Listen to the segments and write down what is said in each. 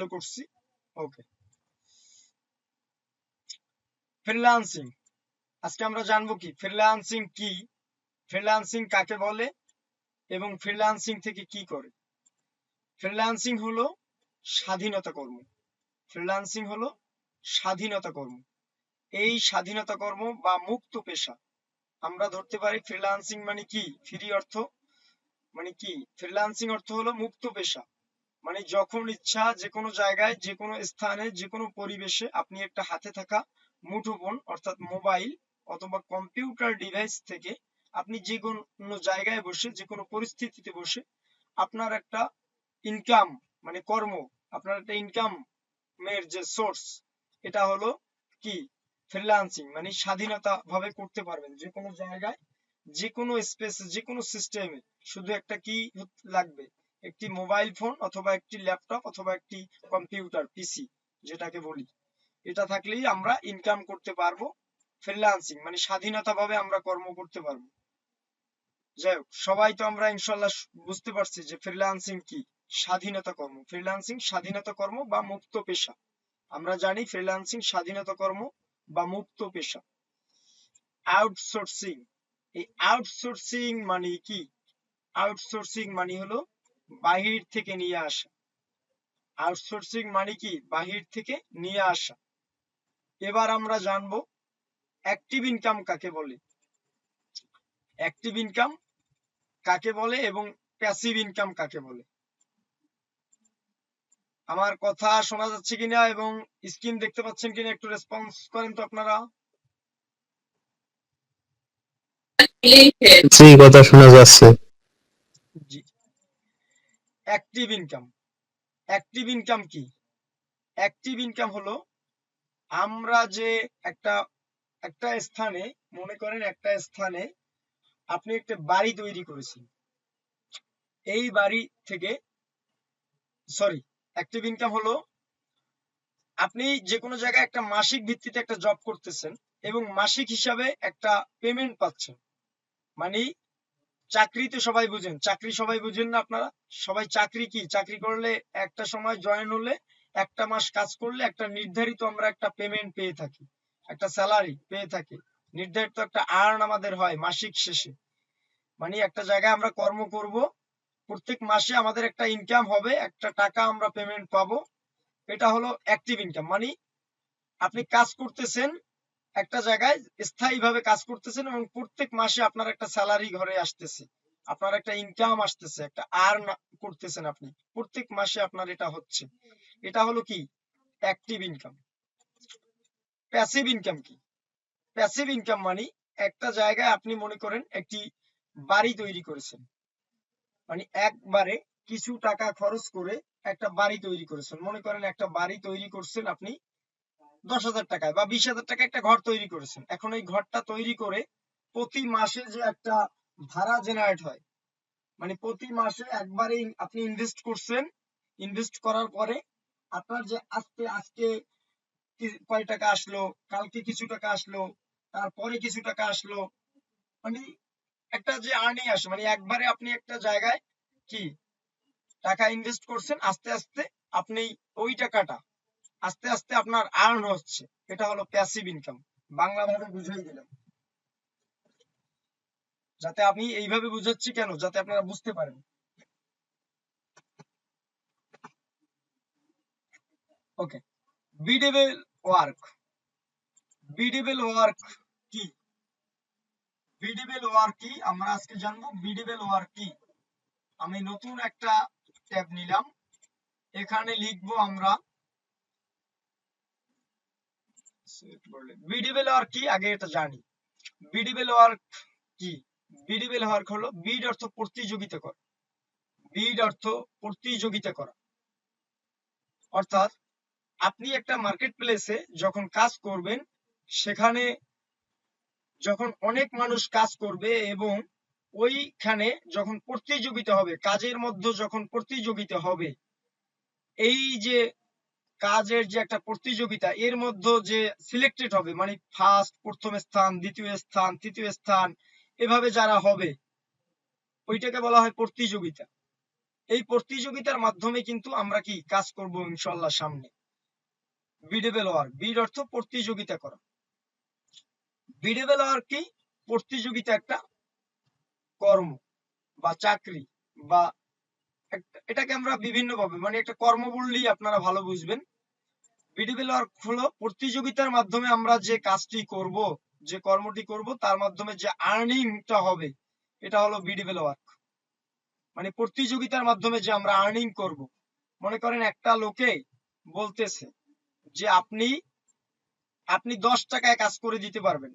চালু করছি। ওকে, ফ্রিল্যান্সিং। আজকে আমরা জানবো কি ফ্রিল্যান্সিং কি, ফ্রিল্যান্সিং কাকে বলে এবং ফ্রিল্যান্সিং থেকে কি করে। ফ্রিল্যান্সিং হলো স্বাধীনতা কর্ম। ফ্রিল্যান্সিং হলো স্বাধীনতা কর্ম। এই স্বাধীনতা কর্ম বা মুক্ত পেশা আমরা ধরতে পারি। ফ্রিল্যান্সিং মানে কি, ফ্রি অর্থ মানে কি, ফ্রিল্যান্সিং অর্থ হলো মুক্ত পেশা। মানে যখন ইচ্ছা যে কোনো জায়গায় যে কোনো স্থানে যে কোনো পরিবেশে আপনি একটা হাতে থাকা মুঠোফোন অর্থাৎ মোবাইল অথবা কম্পিউটার ডিভাইস থেকে আপনি যে কোনো জায়গায় বসে যে কোনো পরিস্থিতিতে বসে আপনার একটা ইনকাম মানে কর্ম, আপনার একটা ইনকামের যে সোর্স, এটা হলো কি ফ্রিল্যান্সিং। মানে স্বাধীনতা ভাবে করতে পারবেন যে কোনো জায়গায় যে কোনো স্পেসে যে কোনো সিস্টেমে। শুধু একটা কি লাগবে, একটি মোবাইল ফোন অথবা একটি ল্যাপটপ অথবা একটি কম্পিউটার পিসি যেটাকে বলি, এটা থাকলেই আমরা ইনকাম করতে পারবো। ফ্রিল্যান্সিং মানে স্বাধীনতা ভাবে আমরা কর্ম করতে পারবো। যাই হোক, সবাই তো আমরা ইনশাল্লাহ বুঝতে পারছি যে ফ্রিল্যান্সিং কি, স্বাধীনতা কর্ম। ফ্রিল্যান্সিং স্বাধীনতা কর্ম বা মুক্ত পেশা। আমরা জানি ফ্রিল্যান্সিং স্বাধীনতা কর্ম বা মুক্ত পেশা। আউটসোর্সিং, এই আউটসোর্সিং মানে কি, আউটসোর্সিং মানে হলো বাহির থেকে নিয়ে আসা। আউটসোর্সিং মানে কি, বাহির থেকে নিয়ে আসা। এবার আমরা জানবো অ্যাক্টিভ ইনকাম কাকে বলে, অ্যাক্টিভ ইনকাম কাকে বলে এবং প্যাসিভ ইনকাম কাকে বলে। আমার কথা শোনা যাচ্ছে কিনা এবং স্ক্রিন দেখতে পাচ্ছেন কিনা একটু রেসপন্স করেন তো আপনারা। জি, কথা শোনা যাচ্ছে। জি, অ্যাক্টিভ ইনকাম। অ্যাক্টিভ ইনকাম কি, অ্যাক্টিভ ইনকাম হলো আমরা যে একটা একটা স্থানে, মনে করেন একটা স্থানে আপনি একটা বাড়ি তৈরি করেছেন, এই বাড়ি থেকে সরি, অ্যাক্টিভ ইনকাম হলো আপনি যে কোনো জায়গায় একটা মাসিক ভিত্তিতে একটা জব করতেছেন এবং মাসিক হিসাবে একটা পেমেন্ট পাচ্ছেন। মানে চাকরি তো সবাই বুঝেন, চাকরি সবাই বুঝেন না আপনারা? সবাই চাকরি কি, চাকরি করলে একটা সময় জয়েন হলে একটা মাস কাজ করলে একটা নির্ধারিত আমরা একটা পেমেন্ট পেয়ে থাকি, একটা স্যালারি পেয়ে থাকি, নির্ধারিত একটা আর্ন আমাদের হয় মাসিক শেষে। মানে একটা জায়গায় আমরা কর্ম করব, প্রত্যেক মাসে আমাদের একটা ইনকাম হবে, একটা টাকা আমরা পেমেন্ট পাবো। এটা হলো অ্যাক্টিভ ইনকাম। মানে আপনি কাজ করতেছেন একটা জায়গায়, স্থায়ীভাবে কাজ করতেছেন এবং প্রত্যেক মাসে আপনার একটা স্যালারি ঘরে আসতেছে, আপনার একটা ইনকাম আসতেছে, একটা আর্ন করতেছেন আপনি প্রত্যেক মাসে, আপনার এটা হচ্ছে। এটা হলো কি অ্যাক্টিভ ইনকাম। প্যাসিভ ইনকাম কি, প্যাসিভ ইনকাম মানে একটা জায়গায় আপনি মনে করেন একটি বাড়ি তৈরি করেছেন, মানে একবারে কিছু টাকা খরচ করে একটা বাড়ি তৈরি করেছেন। মনে করেন একটা বাড়ি তৈরি করছেন আপনি 10,000 টাকায় বা 20,000 টাকায় একটা ঘর তৈরি করেছেন। এখন এই ঘরটা তৈরি করে প্রতি মাসে যে একটা ভাড়া জেনারেট হয়, মানে প্রতি মাসে একবারে আপনি ইনভেস্ট করছেন, ইনভেস্ট করার পরে আপনার যে আজকে আজকে কয় টাকা আসলো, কালকে কিছু টাকা আসলো, তারপরে কিছু টাকা আসলো, মানে একটা যে আর্নিং আসে, মানে একবারে আপনি একটা জায়গায় কি টাকা ইনভেস্ট করছেন, আস্তে আস্তে আপনি ওই টাকাটা আস্তে আস্তে আপনার আর্ন হচ্ছে। এটা হলো প্যাসিভ ইনকাম। বাংলা ভাবে বুঝিয়ে দিলাম, যাতে আমি এইভাবে বুঝাচ্ছি কেন, যাতে আপনারা বুঝতে পারেন। ওকে, বিডেবল ওয়ার্ক। বিডেবল ওয়ার্ক কি, বিডেবল ওয়ার্ক কি আমরা আজকে জানবো। বিডেবল ওয়ার্ক কি, আমি নতুন একটা ট্যাব নিলাম, এখানে লিখবো আমরা বিডেবল ওয়ার্ক কি, আগে এটা জানি। বিডেবল ওয়ার্ক কি, বিডেবল ওয়ার্ক হলো বিড অর্থ প্রতিযোগিতা করা, বিড অর্থ প্রতিযোগিতা করা। অর্থাৎ আপনি একটা মার্কেট প্লেসে যখন কাজ করবেন, সেখানে যখন অনেক মানুষ কাজ করবে এবং ওইখানে যখন প্রতিযোগিতা হবে, কাজের মধ্যে যখন প্রতিযোগিতা হবে, এই যে কাজের যে একটা প্রতিযোগিতা, এর মধ্যে যে সিলেক্টেড হবে, মানে ফার্স্ট প্রথম স্থান, দ্বিতীয় স্থান, তৃতীয় স্থান, এভাবে যারা হবে ওইটাকে বলা হয় প্রতিযোগিতা। এই প্রতিযোগিতার মাধ্যমে কিন্তু আমরা কি কাজ করব ইনশাআল্লাহ সামনে। বিডেবল ওয়ার্ক, বিড অর্থ প্রতিযোগিতা করা। বিডেবল ওয়ার্ক কি? প্রতিযোগিতা একটা কর্ম বা চাকরি বা এটাকে আমরা বিভিন্ন ভাবে মানে একটা কর্ম বললেই আপনারা ভালো বুঝবেন। বিডেবল ওয়ার্ক হলো প্রতিযোগিতার মাধ্যমে আমরা যে কাজটি করব, যে কর্মটি করব, তার মাধ্যমে যে আর্নিংটা হবে, এটা হলো বিডেবল ওয়ার্ক। মানে প্রতিযোগিতার মাধ্যমে যে আমরা আর্নিং করব। মনে করেন একটা লোকে বলতেছে যে আপনি 10 টাকায় কাজ করে দিতে পারবেন,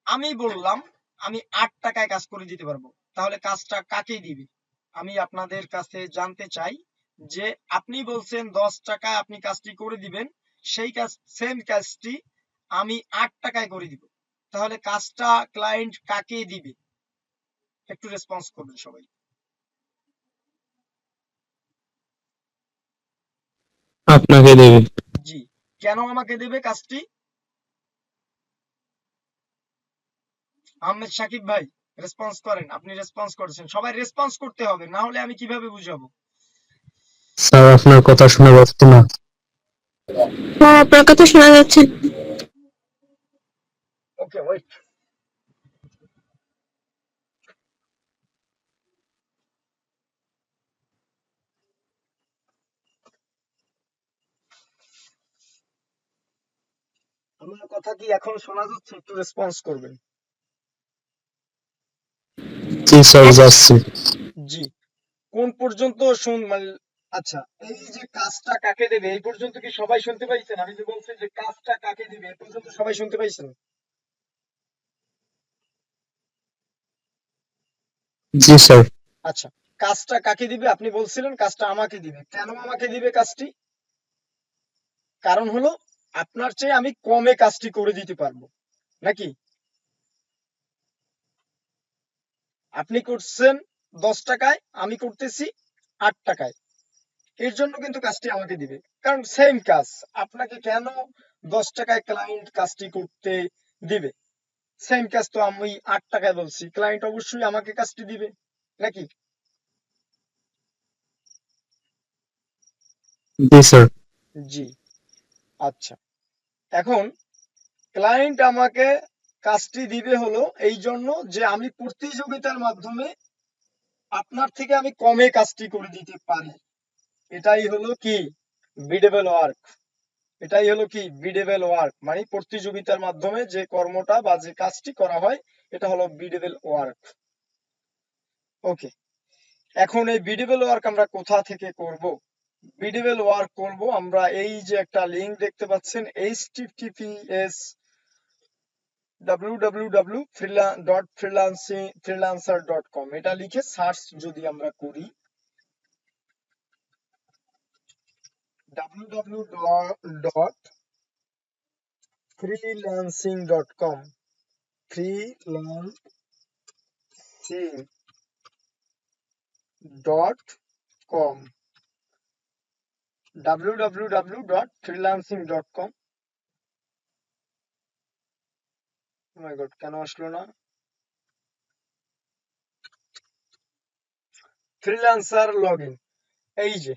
আমি বললাম আমি 8 টাকায় কাজ করে দিতে পারবো, তাহলে কাজটা কাকে দিবে? আমি আপনাদের কাছে জানতে চাই যে আপনি বলছেন 10 টাকায় আপনি কাজটি করে দিবেন, সেই কাজ সেম কাজটি আমি 8 টাকায় করে দিব, তাহলে কাজটা ক্লায়েন্ট কাকে দিবে? একটু রেসপন্স করবেন সবাই। আপনাকে দেবে। জি, কেন আমাকে দেবে কাজটি? আহমেদ সাকিব ভাই রেসপন্স করেন, আপনি রেসপন্স করেছেন, সবাই রেসপন্স করতে হবে, না হলে আমি কিভাবে বুঝাবো? স্যার আপনার কথা শোনা যাচ্ছে না। হ্যাঁ, আপনার কথা শোনা যাচ্ছে। ওকে, ওয়েট। আমার কথা কি এখন শোনা যাচ্ছে? একটু রেসপন্স করবেন। জি স্যার যাচ্ছে। জি, কোন পর্যন্ত মানে আচ্ছা, এই যে কাজটা কাকে দেবে এই পর্যন্ত কি সবাই শুনতে পাইছেন? আমি যে বলছি যে কাজটা কাকে দিবে এই পর্যন্ত সবাই শুনতে পাইছেন? জি স্যার। আচ্ছা, কাজটা কাকে দিবে? আপনি বলছিলেন কাজটা আমাকে দিবে। কেন আমাকে দিবে কাজটি? কারণ হলো আপনার চেয়ে আমি কমে কাজটি করে দিতে পারবো, নাকি? আপনি করছেন 10 টাকায়, আমি করতেছি 8 টাকায়, এর জন্য কিন্তু কাজটি আমাকে দিবে, কারণ সেম কাজ। আপনাকে কেন 10 টাকায় ক্লায়েন্ট কাজটি করতে দিবে? সেম কাজ তো আমি 8 টাকায় বলছি, ক্লায়েন্ট অবশ্যই আমাকে কাজটি দিবে, নাকি? জি স্যার। জি, আচ্ছা। এখন ক্লায়েন্ট আমাকে কাজটি দিবে হলো এই জন্য যে আমি প্রতিযোগিতার মাধ্যমে আপনার থেকে আমি কমে কাজটি করে দিতে পারি। এটাই হলো কি? বিডেবল ওয়ার্ক। এটাই হলো কি? বিডেবল ওয়ার্ক, মানে প্রতিযোগিতার মাধ্যমে যে কর্মটা বা যে কাজটি করা হয়, এটা হলো বিডেবল ওয়ার্ক। ওকে, এখন এই বিডেবল ওয়ার্ক আমরা কোথা থেকে করব? বিডেবল ওয়ার্ক করব আমরা এই যে একটা লিংক দেখতে পাচ্ছেন, https www.freelancer.com, এটা লিখে সার্চ যদি আমরা করি, www.freelancing.com, freelancing.com, www.freelancing.com। oh my god, কেন আসলো না? ফ্রিল্যান্সার লগইন, এই যে।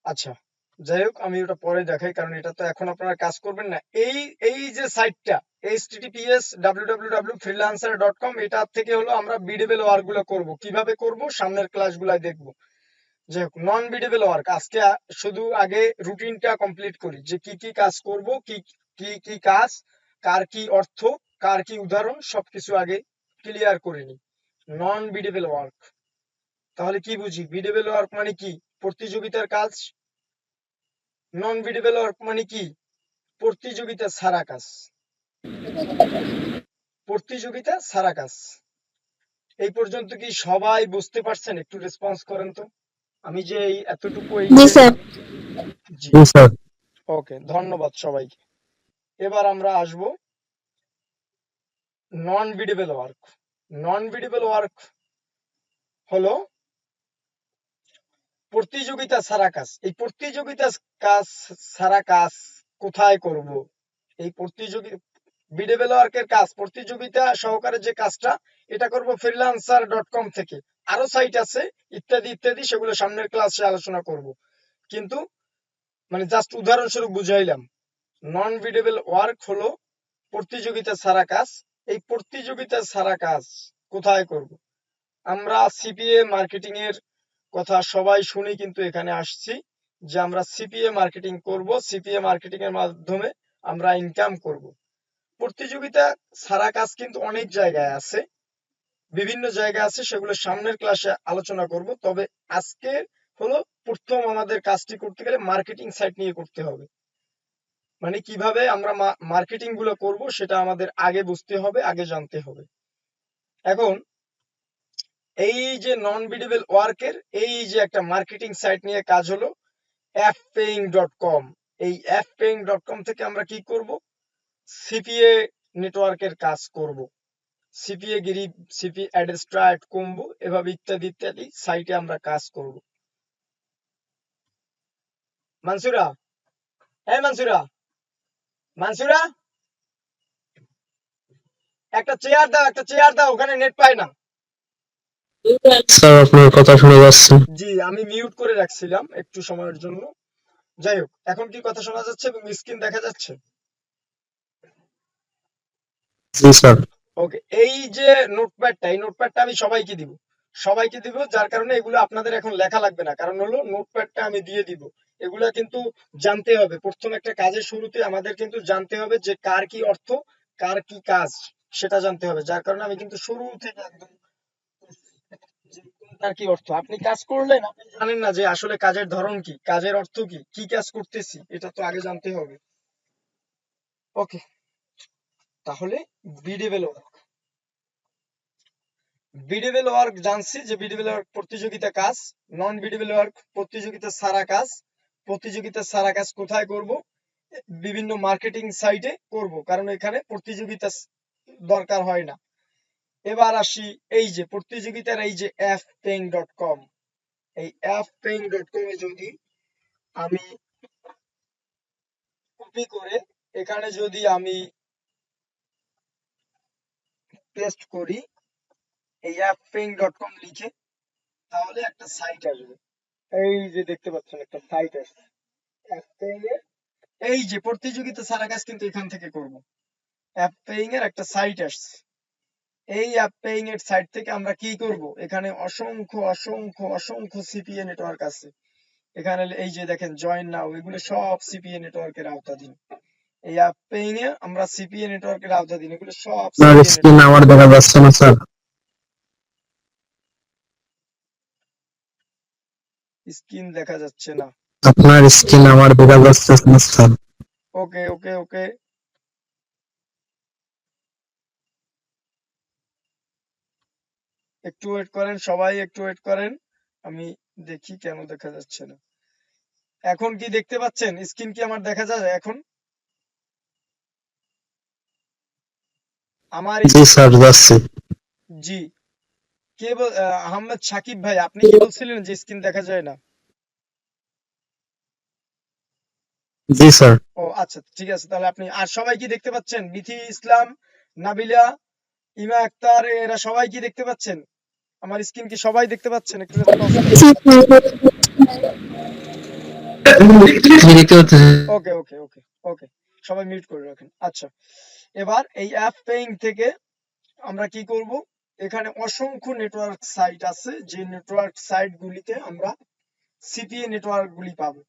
আচ্ছা, যাই হোক, আমি ওটা পরে দেখাই, কারণ এটা তো এখন আপনারা কাজ করবেন না। এই এই যে সাইটটা https www.freelancer.com, এটা থেকে হলো আমরা বিডেবল ওয়ার্ক গুলো করবো। কিভাবে করব সামনের ক্লাসগুলাই দেখবো। যাই হোক, নন বিডেবল ওয়ার্ক আজকে শুধু আগে রুটিনটা কমপ্লিট করি, যে কি কি কাজ করব, কি কি কি কাজ, কার কি অর্থ, কার কি উদাহরণ, সবকিছু আগে ক্লিয়ার করে নিই। নন বিডেবল ওয়ার্ক, তাহলে কি বুঝি? বিডেবল ওয়ার্ক মানে কি? প্রতিযোগিতার কাজ। নন বিডেবল ওয়ার্ক মানে কি? প্রতিযোগিতা ছাড়া কাজ। প্রতিযোগিতা ছাড়া কাজ। এই পর্যন্ত কি সবাই বুঝতে পারছেন? একটু রেসপন্স করেন তো। আমি যে এই এতটুকু এই জি যে স্যার। জি, জি স্যার। ওকে, ধন্যবাদ সবাইকে। এবার আমরা আসব নন বিডেবল ওয়ার্ক। নন বিডেবল ওয়ার্ক হলো প্রতিযোগিতা ছাড়া কাজ। এই প্রতিযোগিতা কাজ ছাড়া কাজ কোথায় করব? এই বিডেবল ওয়ার্কের কাজ প্রতিযোগিতা সহকারে যে কাজটা, এটা করব freelancer.com থেকে। আরো সাইট আছে ইত্যাদি ইত্যাদি, সেগুলো সামনের ক্লাসে আলোচনা করব। কিন্তু মানে জাস্ট উদাহরণস্বরূপ বুঝাইলাম। নন বিডেবল ওয়ার্ক হলো প্রতিযোগিতা ছাড়া কাজ। এই প্রতিযোগিতা ছাড়া কাজ কোথায় করব? আমরা সিপিএ মার্কেটিং এর কথা সবাই শুনি, কিন্তু এখানে আসছি যে আমরা সিপিএ মার্কেটিং করব, সিপিএ মার্কেটিং এর মাধ্যমে আমরা ইনকাম করব। প্রতিযোগিতা ছাড়া কাজ কিন্তু অনেক জায়গায় আছে, বিভিন্ন জায়গায় আছে, সেগুলো সামনের ক্লাসে আলোচনা করব। তবে আজকে হলো প্রথম আমাদের কাজটি করতে গেলে মার্কেটিং সাইট নিয়ে করতে হবে। মানে কিভাবে আমরা মার্কেটিং গুলো করব সেটা আমাদের আগে বুঝতে হবে, আগে জানতে হবে। এখন এই যে নন বিডেবল ওয়ার্কের এই যে একটা মার্কেটিং সাইট নিয়ে কাজ হলো fpaying.com। এই fpaying.com থেকে আমরা কি করব? সিপিএ নেটওয়ার্কের কাজ করব। সিপিএ গিরি, সিপি অ্যাডস্ট্রাট, কম্বো, এভাবে ইত্যাদি ইত্যাদি সাইটে আমরা কাজ করব। মানসুরা, হ্যাঁ মানসুরা, মানসুরা একটা চেয়ার দাও, একটা চেয়ার দাও, ওখানে নেট পায় না। স্যার আপনার কথা শোনা যাচ্ছে। জি, আমি মিউট করে রাখছিলাম একটু সময়ের জন্য। যাই হোক, এখন কি কথা শোনা যাচ্ছে এবং স্ক্রিন দেখা যাচ্ছে? জি স্যার। ওকে, এই যে নোটপ্যাডটা, এই নোটপ্যাডটা আমি সবাইকে দিব, সবাইকে দিব, যার কারণে এগুলো আপনাদের এখন লেখা লাগবে না, কারণ হলো নোটপ্যাডটা আমি দিয়ে দিব। এগুলা কিন্তু জানতে হবে, প্রথম একটা কাজের শুরুতে আমাদের কিন্তু জানতে হবে যে কার কি অর্থ, কার কি কাজ, সেটা জানতে হবে। যার কারণে আমি কিন্তু শুরু থেকে একদম যে কোনটার কি অর্থ, আপনি কাজ করলেন আপনি জানেন না যে আসলে কাজের ধরন কি, কাজের অর্থ কি, কি কাজ করতেছি, এটা তো আগে জানতে হবে। ওকে, তাহলে বিডেবল ওয়ার্ক, বিডেবল ওয়ার্ক জানছি যে বিডেবল ওয়ার্ক প্রতিযোগিতা কাজ, নন বিডেবল ওয়ার্ক প্রতিযোগিতা ছাড়া কাজ। প্রতিযোগিতা ছাড়া কাজ কোথায় করব? বিভিন্ন মার্কেটিং সাইটে করব, কারণ এখানে প্রতিযোগিতা দরকার হয় না। এবার আসি এই যে প্রতিযোগিতার এই যে fpaying.com, এই fpaying.com এ যদি আমি কপি করে এখানে যদি আমি পেস্ট করি, এই fpaying.com লিখে, তাহলে একটা সাইট আসবে। এই যে দেখতে পাচ্ছেন একটা সাইট আসছে fpaying এর। এই যে প্রতিযোগিতা ছাড়া কাজ কিন্তু এখান থেকে করব। fpaying এর একটা সাইট আসছে। এই fpaying এর সাইট থেকে আমরা কি করব? এখানে অসংখ্য অসংখ্য অসংখ্য সিপিএ নেটওয়ার্ক আছে। এখানে এই যে দেখেন জয়েন নাও, এগুলো সব সিপিএ নেটওয়ার্কের আওতাধীন। এই fpaying এ আমরা সিপিএ নেটওয়ার্কের আওতাধীন, এগুলো সব আপনার সিপিএ স্ক্রিন আমার দেখা যাচ্ছে না স্যার। স্ক্রিন দেখা যাচ্ছে না। আপনার স্ক্রিন আমার দেখা যাচ্ছে না স্যার। ওকে ওকে ওকে, একটু ওয়েট করেন, সবাই একটু ওয়েট করেন, আমি দেখি কেন দেখা যাচ্ছে না। এখন কি দেখতে পাচ্ছেন? স্ক্রিন কি আমার দেখা যায় এখন? আমার জি স্যার যাচ্ছে। জি, কে আহমেদ সাকিব ভাই, আপনি কি বলছিলেন যে স্ক্রিন দেখা যায় না? জি স্যার। ও আচ্ছা, ঠিক আছে, তাহলে আপনি আর সবাই কি দেখতে পাচ্ছেন? বিথি ইসলাম, নাবিলা, ইমা আক্তার, এরা সবাই কি দেখতে পাচ্ছেন? আমার স্ক্রিন কি সবাই দেখতে পাচ্ছেন? একটু রেসপন্স করেন। ওকে ওকে ওকে ওকে, সবাই মিউট করে রাখেন। আচ্ছা, এবার এই fpaying থেকে আমরা কি করব? এখানে অসংখ্য নেটওয়ার্ক সাইট আছে, যে নেটওয়ার্ক সাইট গুলিতে আমরা সিপিএ নেটওয়ার্ক গুলি পাবো।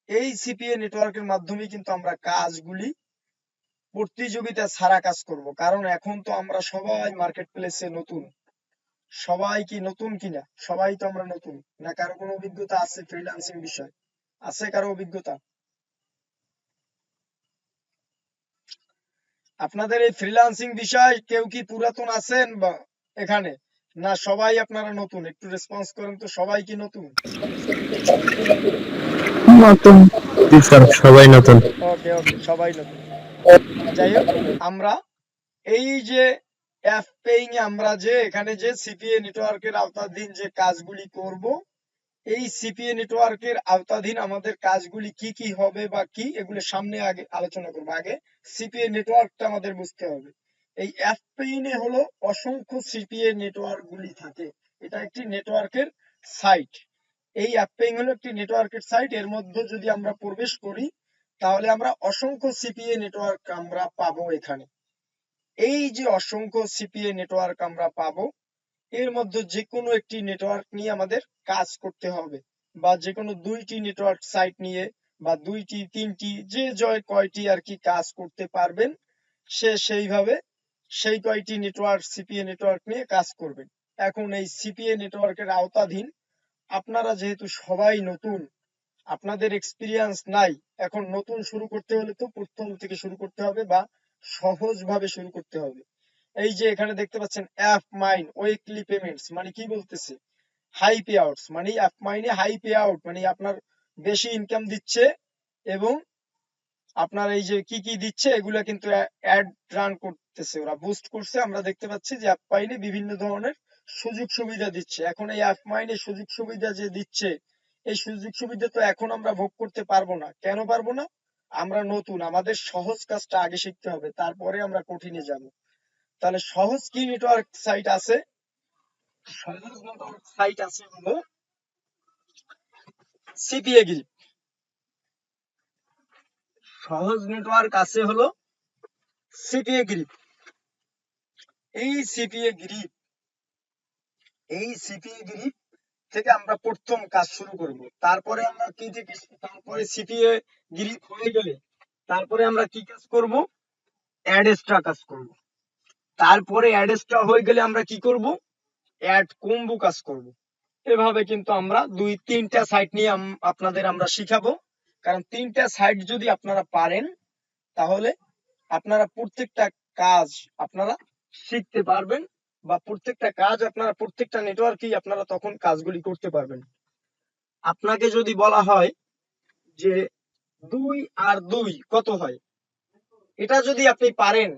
এই সিপিএ নেটওয়ার্কের মাধ্যমে কিন্তু আমরা কাজগুলি প্রতিযোগিতা ছাড়া কাজ করব, কারণ এখন তো আমরা সবাই মার্কেট প্লেসে নতুন। সবাই কি নতুন কিনা? সবাই তো আমরা নতুন না। কারো কোনো অভিজ্ঞতা আছে ফ্রিল্যান্সিং বিষয়? আছে কারো অভিজ্ঞতা? আপনাদের এই ফ্রিল্যান্সিং বিষয় কেউ কি পুরাতন আছেন বা এখানে, না সবাই আপনারা নতুন? একটু রেসপন্স করেন তো, সবাই কি নতুন? নতুন। জি স্যার সবাই নতুন। ওকে ওকে, সবাই নতুন। যাই হোক, আমরা এই যে অ্যাপ পেইং এ আমরা যে এখানে যে সিপিএ নেটওয়ার্কের আওতাধীন যে কাজগুলি করব, এই সিপিএ নেটওয়ার্কের আওতাধীন আমাদের কাজগুলি কি কি হবে বা কি, এগুলো সামনে আগে আলোচনা করবো। আগে সিপিএ নেটওয়ার্কটা আমাদের বুঝতে হবে। এই অ্যাপ পেইনে হলো অসংখ্য সিপিএ নেটওয়ার্ক গুলি থাকে। এটা একটি নেটওয়ার্কের সাইট। এই অ্যাপ পেইং হলো একটি নেটওয়ার্কের সাইট। এর মধ্যে যদি আমরা প্রবেশ করি তাহলে আমরা অসংখ্য সিপিএ নেটওয়ার্ক আমরা পাবো এখানে। এই যে অসংখ্য সিপিএ নেটওয়ার্ক আমরা পাবো, এর মধ্যে যে কোনো একটি নেটওয়ার্ক নিয়ে আমাদের কাজ করতে হবে, বা যে কোনো দুইটি নেটওয়ার্ক সাইট নিয়ে বা দুইটি তিনটি যে জয় কয়টি আর কি কাজ করতে পারবেন, সে সেইভাবে সেই কয়টি নেটওয়ার্ক সিপিএ নেটওয়ার্ক নিয়ে কাজ করবেন। এখন এই সিপিএ নেটওয়ার্কের আওতাধীন আপনারা যেহেতু সবাই নতুন, আপনাদের এক্সপিরিয়েন্স নাই, এখন নতুন শুরু করতে হলে তো প্রথম থেকে শুরু করতে হবে বা সহজভাবে শুরু করতে হবে। এই যে এখানে দেখতে পাচ্ছেন অ্যাপ মাইন উইকলি পেমেন্টস, মানে কি বলতেছে, হাই পে আউটস, মানে অ্যাপ মাইনে হাই পে আউট মানে আপনার বেশি ইনকাম দিচ্ছে, এবং আপনার এই যে কি কি দিচ্ছে এগুলা কিন্তু অ্যাড রান করতেছে, ওরা বুস্ট করছে। আমরা দেখতে পাচ্ছি যে অ্যাপ মাইনে বিভিন্ন ধরনের সুযোগ সুবিধা দিচ্ছে। এখন এই অ্যাপ মাইনে সুযোগ সুবিধা যে দিচ্ছে, এই সুযোগ সুবিধা তো এখন আমরা ভোগ করতে পারবো না। কেন পারবো না? আমরা নতুন, আমাদের সহজ কাজটা আগে শিখতে হবে, তারপরে আমরা কঠিনে যাব। তাহলে সহজ কি নেটওয়ার্ক সাইট আছে? সহজ নেটওয়ার্ক সাইট আছে হলো সিপিএ গ্রিপ। সহজ নেটওয়ার্ক আছে হলো সিপিএ গ্রিপ। এই সিপিএ গ্রিপ, এই সিপিএ গ্রিপ থেকে আমরা প্রথম কাজ শুরু করব। তারপরে আমরা কি থেকে, তারপরে সিপিএ গ্রিপ হয়ে গেলে তারপরে আমরা কি কাজ করব? অ্যাড এক্সট্রা কাজ করব। তারপরে অ্যাড এক্সট্রা হয়ে গেলে আমরা কি করব? অ্যাড কম্বো কাজ করব। এভাবে কিন্তু আমরা দুই তিনটা সাইট নিয়ে আপনাদের আমরা শিখাবো। কারণ তিনটা সাইট যদি আপনারা পারেন তাহলে আপনারা প্রত্যেকটা কাজ আপনারা শিখতে পারবেন, বা প্রত্যেকটা কাজ আপনারা প্রত্যেকটা নেটওয়ার্কেই আপনারা তখন কাজগুলি করতে পারবেন। আপনাকে যদি বলা হয় যে 2 আর 2 কত হয়, এটা যদি আপনি পারেন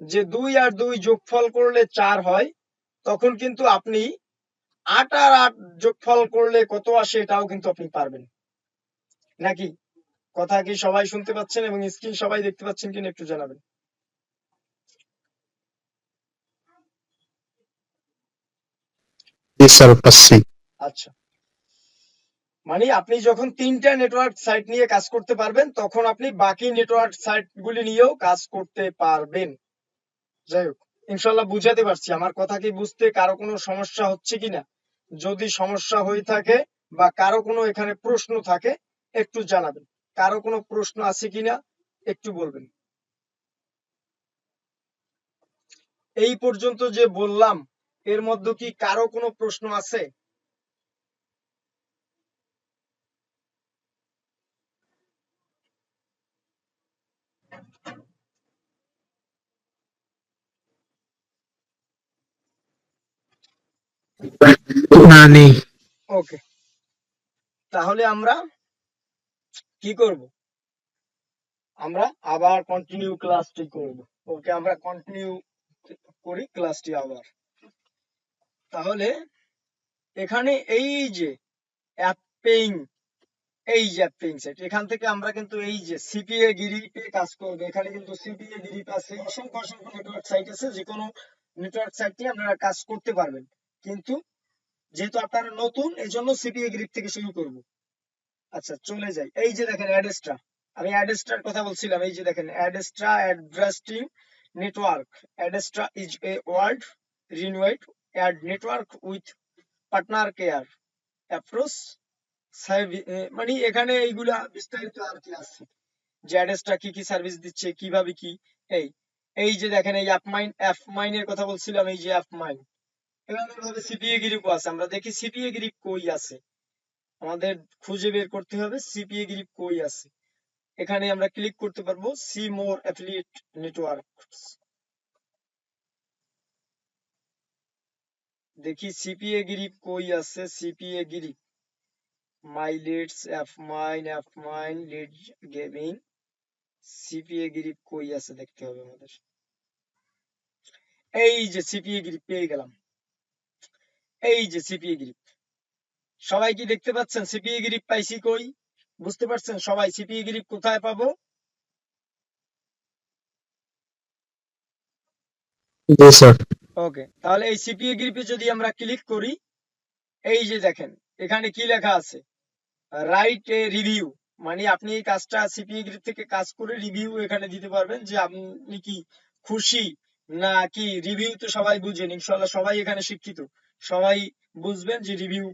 যে 2 আর 2 যোগফল করলে 4 হয়, তখন কিন্তু আপনি 8 আর 8 যোগফল করলে কত আসে এটাও কিন্তু আপনি পারবেন। নাকি কথা কি সবাই শুনতে পাচ্ছেন এবং স্ক্রিন সবাই দেখতে পাচ্ছেন কিনা একটু জানাবেন। জি স্যার, পাচ্ছি। আচ্ছা, মানে আপনি যখন তিনটা নেটওয়ার্ক সাইট নিয়ে কাজ করতে পারবেন তখন আপনি বাকি নেটওয়ার্ক সাইট গুলি নিয়েও কাজ করতে পারবেন। যাই হোক, ইনশাল্লাহ বুঝাতে পারছি। আমার কথা কি বুঝতে কারো কোনো সমস্যা হচ্ছে কিনা? যদি সমস্যা হয়ে থাকে বা কারো কোনো এখানে প্রশ্ন থাকে একটু জানাবেন। কারো কোনো প্রশ্ন আছে কিনা একটু বলবেন। এই পর্যন্ত যে বললাম এর মধ্যে কি কারো কোনো প্রশ্ন আছে? না, নেই। ওকে, তাহলে আমরা কি করব? আমরা আবার কন্টিনিউ ক্লাসটি করব। ওকে, আমরা কন্টিনিউ করি ক্লাসটি আবার। তাহলে এখানে এই যে অ্যাপিং, এই যে অ্যাপিং সেট, এখান থেকে আমরা কিন্তু এই যে সিপিএ গ্রিপে কাজ করব। এখানে কিন্তু সিপিএ গ্রিপ আছে, অসংখ্য অসংখ্য নেটওয়ার্ক সাইট আছে, যে কোনো নেটওয়ার্ক সাইট নিয়ে আপনারা কাজ করতে পারবেন। কিন্তু যেহেতু আপনারা নতুন, এই জন্য সিপিএ গ্রিপ থেকে শুরু করব। আচ্ছা, চলে যাই। এই যে দেখেন অ্যাডেস্ট্রা, আমি অ্যাডেস্ট্রার কথা বলছিলাম। এই যে দেখেন Adsterra addressing network. Adsterra is a world renowned ad network with partner care approach, মানে এখানে এইগুলা বিস্তারিত আর কি আছে, যে অ্যাডেস্ট্রা কি কি সার্ভিস দিচ্ছে, কিভাবে কি। এই এই যে দেখেন এই অ্যাপ মাইনের কথা বলছিলাম, এই যে অ্যাপ মাইন। এভাবে ভাবে সিপিএ গ্রিপও আছে। আমরা দেখি সিপিএ গ্রিপ কই আছে, আমাদের খুঁজে বের করতে হবে সিপিএ গ্রিপ কই আছে। এখানে আমরা ক্লিক করতে পারবো সি মোর অ্যাফিলিয়েট নেটওয়ার্ক। দেখি সিপিএ গ্রিপ কই আছে। CPA grip my leads app mine lead gaming, CPA grip কই আছে দেখতে হবে আমাদের। এই যে সিপিএ গ্রিপ পেয়ে গেলাম, এই যে সিপিএ গ্রিপ। সবাই কি দেখতে পাচ্ছেন সিপিএ গ্রিপ পাইছি কই? বুঝতে পারছেন সবাই সিপিএ গ্রিপ কোথায় পাবো? জি স্যার। ওকে, তাহলে এই সিপিএ গ্রিপে যদি আমরা ক্লিক করি, এই যে দেখেন এখানে কি লেখা আছে, রাইট এ রিভিউ। মানে আপনি এই কাজটা সিপিএ গ্রিপ থেকে কাজ করে রিভিউ এখানে দিতে পারবেন যে আপনি কি খুশি না কি। রিভিউ তো সবাই বুঝেন, ইনশাল্লাহ সবাই এখানে শিক্ষিত, সবাই বুঝবেন যে রিভিউ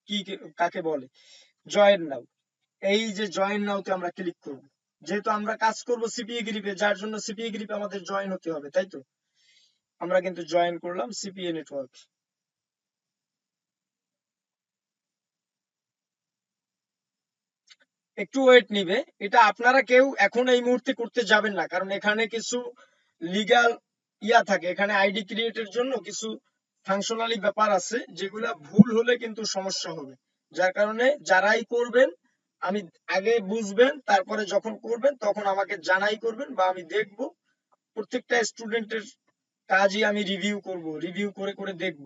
কি কাকে বলে। জয়েন নাও, এই যে জয়েন নাওতে আমরা ক্লিক করব, যেহেতু আমরা কাজ করব সিপিএ গ্রিপে, যার জন্য সিপিএ গ্রিপে আমাদের জয়েন হতে হবে, তাই তো। আমরা কিন্তু জয়েন করলাম সিপিএ নেটওয়ার্ক। একটু ওয়েট নিবে, এটা আপনারা কেউ এখন এই মুহূর্তে করতে যাবেন না, কারণ এখানে কিছু লিগ্যাল ইয়া থাকে, এখানে আইডি ক্রিয়েটের জন্য কিছু ফাংশনালি ব্যাপার আছে, যেগুলা ভুল হলে কিন্তু সমস্যা হবে। যার কারণে যারাই করবেন, আমি আগে বুঝবেন, তারপরে যখন করবেন তখন আমাকে জানাই করবেন বা আমি দেখব। প্রত্যেকটা স্টুডেন্টের কাজই আমি রিভিউ করব, রিভিউ করে করে দেখব।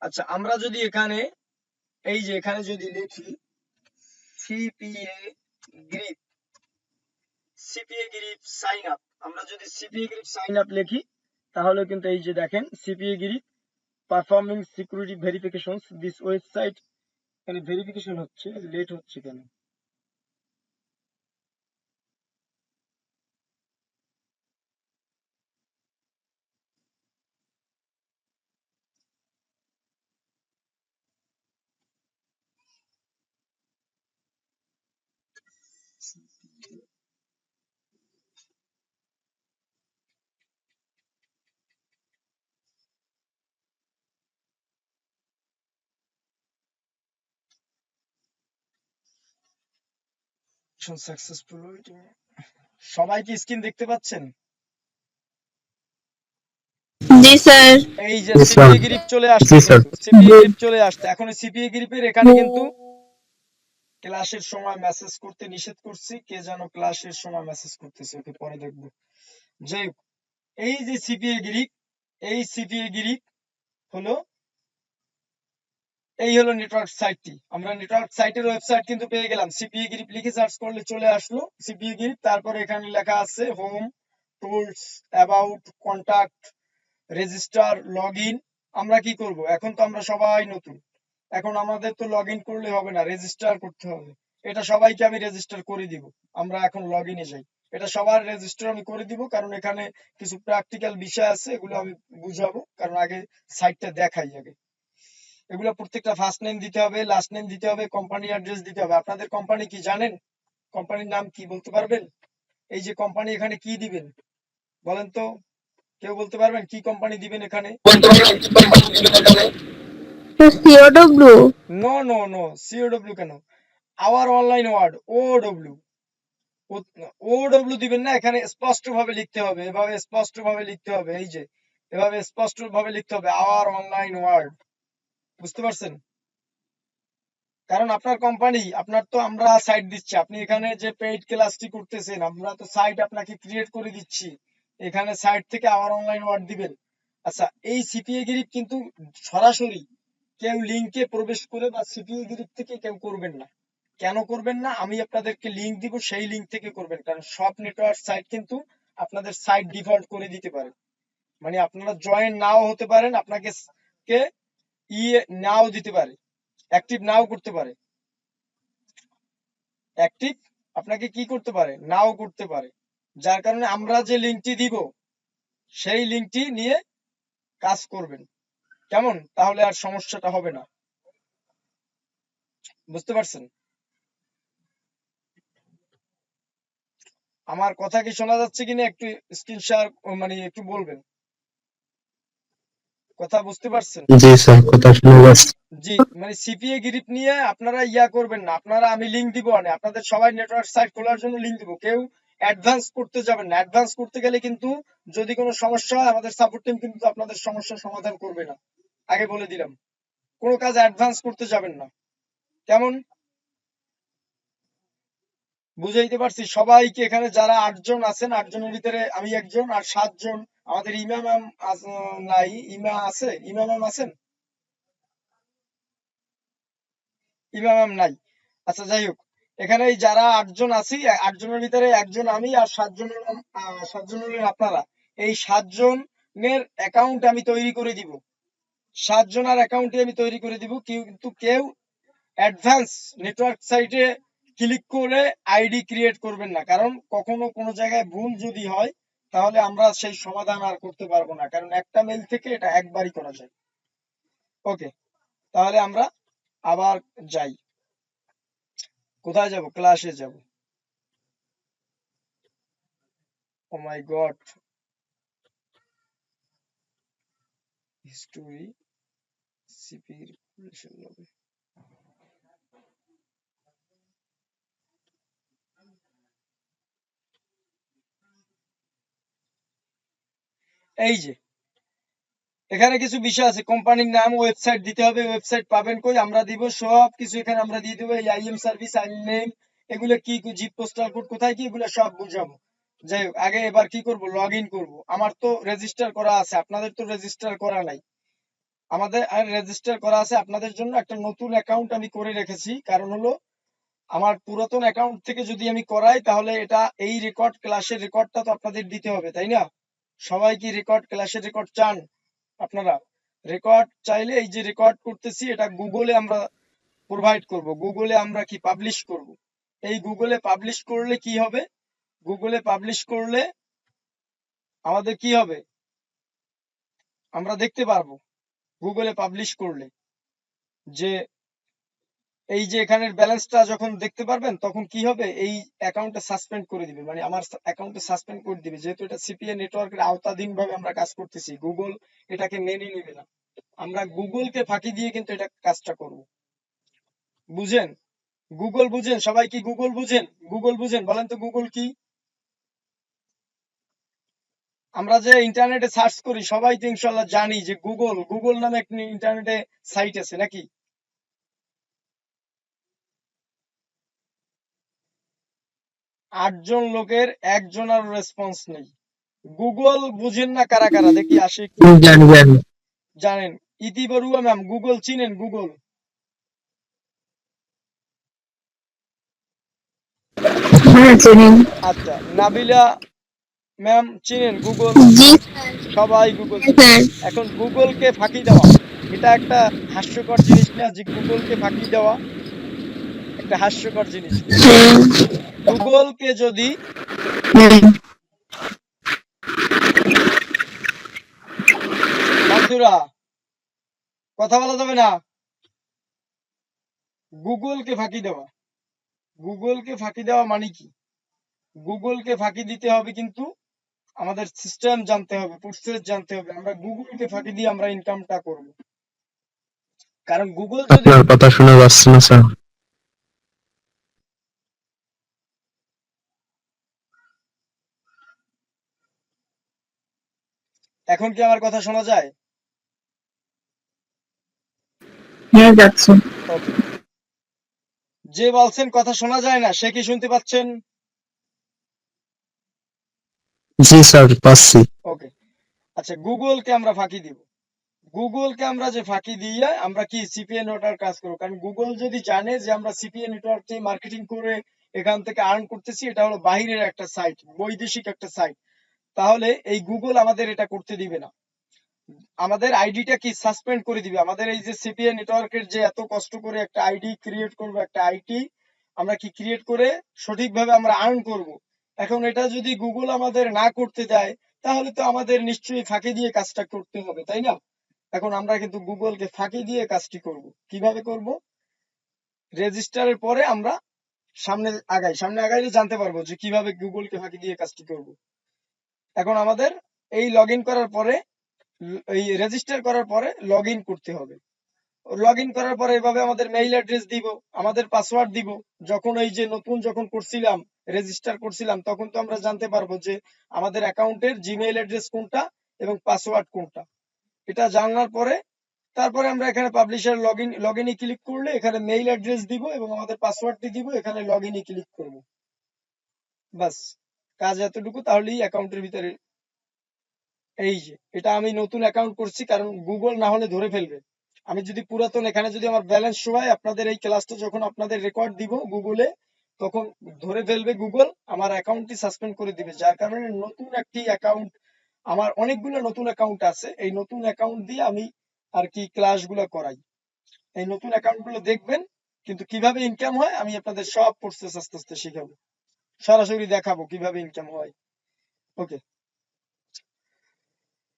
আচ্ছা, আমরা যদি এখানে এই যে এখানে যদি লিখি CPA grip, CPA grip sign up, আমরা যদি সিপিএ গ্রিপ সাইন আপ লিখি, তাহলে কিন্তু এই যে দেখেন CPA grip performing security verifications this website, এখানে ভেরিফিকেশন হচ্ছে, লেট হচ্ছে কেন? সাকসেসফুল। সবাই কি স্ক্রিন দেখতে পাচ্ছেন? জি স্যার। এই যে জি স্যার। সিপিএ গ্রিপ চলে আসছে, জি স্যার। কিন্তু সিপিএ গ্রিপ চলে আসছে। এখন সিপিএ গ্রিপের এখানে কিন্তু ক্লাসের সময় মেসেজ করতে নিষেধ করছি, কে যেন ক্লাসের সময় মেসেজ করতেছে, ওকে পরে দেখবো। যাই হোক, এই যে সিপিএ গ্রিপ, এই সিপিএ গ্রিপ হলো, এই হলো নেটওয়ার্ক সাইটটি। আমরা নেটওয়ার্ক সাইটের ওয়েবসাইট কিন্তু পেয়ে গেলাম, সিপিএ গ্রিপ লিখে সার্চ করলে চলে আসলো সিপিএ গ্রিপ। তারপরে এখানে লেখা আছে home, tools, about, contact, register, log in. আমরা কি করব, এখন তো আমরা সবাই নতুন, এখন আমাদের তো লগ ইন করলে হবে না, রেজিস্টার করতে হবে। এটা সবাইকে আমি রেজিস্টার করে দিব। আমরা এখন লগ ইনে যাই, এটা সবার রেজিস্টার আমি করে দিব, কারণ এখানে কিছু প্র্যাকটিক্যাল বিষয় আছে, এগুলো আমি বুঝাবো, কারণ আগে সাইটটা দেখাই আগে। এগুলো প্রত্যেকটা ফার্স্ট নেম দিতে হবে, লাস্ট নেম দিতে হবে, কোম্পানি অ্যাড্রেস দিতে হবে। আপনাদের কোম্পানি কি জানেন? কোম্পানির নাম কি বলতে পারবেন? এই যে কোম্পানি, এখানে কি দিবেন বলেন তো, কেউ বলতে পারবেন কি কোম্পানি দিবেন এখানে? COW. No no no, COW কেন? Our online world, OW. OW দিবেন না, এখানে স্পষ্ট ভাবে লিখতে হবে, এভাবে স্পষ্ট ভাবে লিখতে হবে, এই যে এভাবে স্পষ্ট ভাবে লিখতে হবে আওয়ার অনলাইন ওয়ার্ড। বুঝতে পারছেন? কারণ আপনার কোম্পানি, আপনার তো আমরা সাইট দিচ্ছি, আপনি এখানে যে পেইড ক্লাসটি করতেছেন, আমরা তো সাইট আপনাকে ক্রিয়েট করে দিচ্ছি, এখানে সাইট থেকে আওয়ার অনলাইন ওয়ার্ড দিবেন। আচ্ছা, এই সিপিএ গ্রিপ কিন্তু সরাসরি কেউ লিংকে প্রবেশ করে বা সিপিএ গ্রিপ থেকে কেউ করবেন না। কেন করবেন না? আমি আপনাদেরকে লিংক দিব, সেই লিংক থেকে করবেন, কারণ সব নেটওয়ার্ক সাইট কিন্তু আপনাদের সাইট ডিফল্ট করে দিতে পারে। মানে আপনারা জয়েন নাও হতে পারেন, আপনাকে কে ইয়ে নাও দিতে পারে, অ্যাক্টিভ নাও করতে পারে, অ্যাক্টিভ আপনাকে কি করতে পারে, নাও করতে পারে। যার কারণে আমরা যে লিংকটি দিব, সেই লিংকটি নিয়ে কাজ করবেন, কেমন? তাহলে আর সমস্যাটা হবে না। বুঝতে পারছেন? আমার কথা কি শোনা যাচ্ছে কিনা একটু স্ক্রিন শেয়ার, মানে একটু বলবেন, কথা বুঝতে পারছেন? জি স্যার, কথা শোনা যাচ্ছে। জি, মানে সিপিএ গ্রিপ নিয়ে আপনারা ইয়া করবেন না, আপনারা আমি লিংক দিব, না আপনাদের সবাই নেটওয়ার্ক সাইট খোলার জন্য লিংক দিব, কেউ অ্যাডভান্স করতে যাবেন না। অ্যাডভান্স করতে গেলে কিন্তু যদি কোনো সমস্যা হয়, আমাদের সাপোর্ট টিম কিন্তু আপনাদের সমস্যার সমাধান করবে না, আগে বলে দিলাম। কোনো কাজ অ্যাডভান্স করতে যাবেন না, কেমন? বুঝাইতে পারছি সবাইকে? এখানে যারা 8 জন আছেন, 8 জনের ভিতরে আমি একজন, আর 7 জন আমাদের ইমা ম্যাম নাই। ইমা আছে? ইমা ম্যাম আছেন? ইমা ম্যাম নাই। আচ্ছা, যাই হোক, এখানে এই যারা 8 জন আছি, 8 জনের ভিতরে একজন আমি, আর 7 জনের 7 জন হলেন আপনারা। এই 7 জনের অ্যাকাউন্ট আমি তৈরি করে দিব। 7 জনের অ্যাকাউন্টে আমি তৈরি করে দিব। কিন্তু কেউ অ্যাডভান্স নেটওয়ার্ক সাইটে ক্লিক করে আইডি ক্রিয়েট করবেন না, কারণ কখনো কোনো জায়গায় ভুল যদি হয় তাহলে আমরা সেই সমাধান আর করতে পারবো না, কারণ একটা মেইল থেকে এটা একবারই করা যায়। ওকে, তাহলে আমরা আবার যাই। কোথায় যাব? ক্লাসে যাব। ও মাই গড, হিস্টোরি, সিপি রিলেশন লগে। এই যে এখানে কিছু বিষয় আছে, কোম্পানির নাম, ওয়েবসাইট দিতে হবে। ওয়েবসাইট পাবেন কই? আমরা দিব সব কিছু, এখানে আমরা দিয়ে দেবো। এই আইএম সার্ভিস, আইএম নেম, এগুলো কি, জিপ পোস্টাল কোড কোথায় কি, এগুলো সব বুঝাবো। যাই হোক, আগে এবার কি করব? লগ ইন করবো। আমার তো রেজিস্টার করা আছে, আপনাদের তো রেজিস্টার করা নাই। আমাদের আর রেজিস্টার করা আছে, আপনাদের জন্য একটা নতুন অ্যাকাউন্ট আমি করে রেখেছি। কারণ হলো আমার পুরাতন অ্যাকাউন্ট থেকে যদি আমি করাই তাহলে এটা এই রেকর্ড, ক্লাসের রেকর্ডটা তো আপনাদের দিতে হবে, তাই না? সবাই কি রেকর্ড, ক্লাসের রেকর্ড চান? আপনারা রেকর্ড চাইলে এই যে রেকর্ড করতেছি এটা গুগলে আমরা প্রোভাইড করব। গুগলে আমরা কি পাবলিশ করব। এই গুগলে পাবলিশ করলে কি হবে? গুগলে পাবলিশ করলে আমাদের কি হবে? আমরা দেখতে পারবো গুগলে পাবলিশ করলে যে এই যে এখানের ব্যালেন্সটা যখন দেখতে পারবেন তখন কি হবে? এই অ্যাকাউন্টটা সাসপেন্ড করে দিবে, মানে আমার অ্যাকাউন্টে সাসপেন্ড করে দিবে, যেহেতু এটা সিপিএ নেটওয়ার্কের আওতাধীন ভাবে আমরা কাজ করতেছি। গুগল এটাকে মেনে নিবে না। আমরা গুগলকে ফাঁকি দিয়ে কিন্তু এটা কাজটা করব। বুঝেন? গুগল বুঝেন? সবাই কি গুগল বুঝেন? গুগল বুঝেন? বলেন তো গুগল কি? আমরা যে ইন্টারনেটে সার্চ করি সবাই তো ইনশাল্লাহ জানি যে গুগল, গুগল নামে একটা ইন্টারনেটে সাইট আছে নাকি? 8 জন লোকের একজনের রেসপন্স নেই। গুগল বুঝেন না কারা কারা? দেখি আসে একটু। জানি জানি। জানেন? ইতি বড়ুয়া ম্যাম, গুগল চিনেন? গুগল? হ্যাঁ চিনি। আচ্ছা, নাবিলা ম্যাম চিনেন গুগল? জি সবাই গুগল চিনে। স্যার। এখন গুগলকে ফাঁকি দেওয়া, এটা একটা হাস্যকর জিনিস না? যে গুগলকে ফাঁকি দেওয়া একটা হাস্যকর জিনিস। হ্যাঁ গুগলকে যদি হ্যাঁ। বন্ধুরা কথা বলা যাবে না। গুগলকে ফাঁকি দেওয়া, গুগলকে ফাঁকি দেওয়া মানে কি? গুগলকে ফাঁকি দিতে হবে কিন্তু আমাদের সিস্টেম জানতে হবে, প্রসেস জানতে হবে। আমরা গুগলকে ফাঁকি দিয়ে আমরা ইনকামটা করব, কারণ গুগল যদি আপনার কথা শোনা যাচ্ছে না স্যার। এখন কি আমার কথা শোনা যায়? হ্যাঁ যাচ্ছে। ওকে, যে বলছেন কথা শোনা যায় না সে কি শুনতে পাচ্ছেন? জি স্যার, পাচ্ছি। ওকে, আচ্ছা, গুগলকে আমরা ফাঁকি দিব। গুগলকে আমরা যে ফাঁকি দিয়ে আমরা কি সিপিএ নেটওয়ার্ক কাজ করবো, কারণ গুগল যদি জানে যে আমরা সিপিএ নেটওয়ার্ক থেকে মার্কেটিং করে এখান থেকে আর্ন করতেছি, এটা হলো বাইরের একটা সাইট, বৈদেশিক একটা সাইট, তাহলে এই গুগল আমাদের এটা করতে দিবে না। আমাদের আইডিটা কি সাসপেন্ড করে দিবে। আমাদের এই যে সিপিএ নেটওয়ার্কের যে এত কষ্ট করে একটা আইডি ক্রিয়েট করব, একটা আইটি আমরা কি ক্রিয়েট করে সঠিকভাবে আমরা আর্ন করব, এখন এটা যদি গুগল আমাদের না করতে দেয় তাহলে তো আমাদের নিশ্চয়ই ফাঁকি দিয়ে কাজটা করতে হবে, তাই না? এখন আমরা কিন্তু গুগলকে ফাঁকি দিয়ে কাজটি করব। কিভাবে করব? রেজিস্টারের পরে আমরা সামনে আগাই, সামনে আগাইলে জানতে পারবো যে কিভাবে গুগলকে ফাঁকি দিয়ে কাজটি করব। এখন আমাদের এই লগ ইন করার পরে, এই রেজিস্টার করার পরে লগ ইন করতে হবে। লগ ইন করার পরে এভাবে আমাদের মেইল অ্যাড্রেস দিব, আমাদের পাসওয়ার্ড দিব। যখন এই যে নতুন যখন করছিলাম, রেজিস্টার করছিলাম, তখন তো আমরা জানতে পারবো যে আমাদের অ্যাকাউন্টের জিমেইল অ্যাড্রেস কোনটা এবং পাসওয়ার্ড কোনটা। এটা জানার পরে তারপরে আমরা এখানে পাবলিশার লগ ইনে ক্লিক করলে এখানে মেইল অ্যাড্রেস দিব এবং আমাদের পাসওয়ার্ডটি দিব, এখানে লগ ইনে ক্লিক করব। বাস কাজ এতটুকু, তাহলেই অ্যাকাউন্টের ভিতরে। এই যে এটা আমি নতুন অ্যাকাউন্ট করছি, কারণ গুগল না হলে ধরে ফেলবে। আমি যদি পুরাতন, এখানে যদি আমার ব্যালেন্স শো হয়, আপনাদের এই ক্লাসটা যখন আপনাদের রেকর্ড দিব গুগলে, তখন ধরে ফেলবে গুগল, আমার অ্যাকাউন্টটি সাসপেন্ড করে দিবে। যার কারণে নতুন একটি অ্যাকাউন্ট, আমার অনেকগুলো নতুন অ্যাকাউন্ট আছে, এই নতুন অ্যাকাউন্ট দিয়ে আমি আর কি ক্লাসগুলো করাই। এই নতুন অ্যাকাউন্ট গুলো দেখবেন, কিন্তু কিভাবে ইনকাম হয় আমি আপনাদের সব প্রসেস আস্তে আস্তে শিখাবো, সরাসরি দেখাবো কিভাবে ইনকাম হয়। ওকে,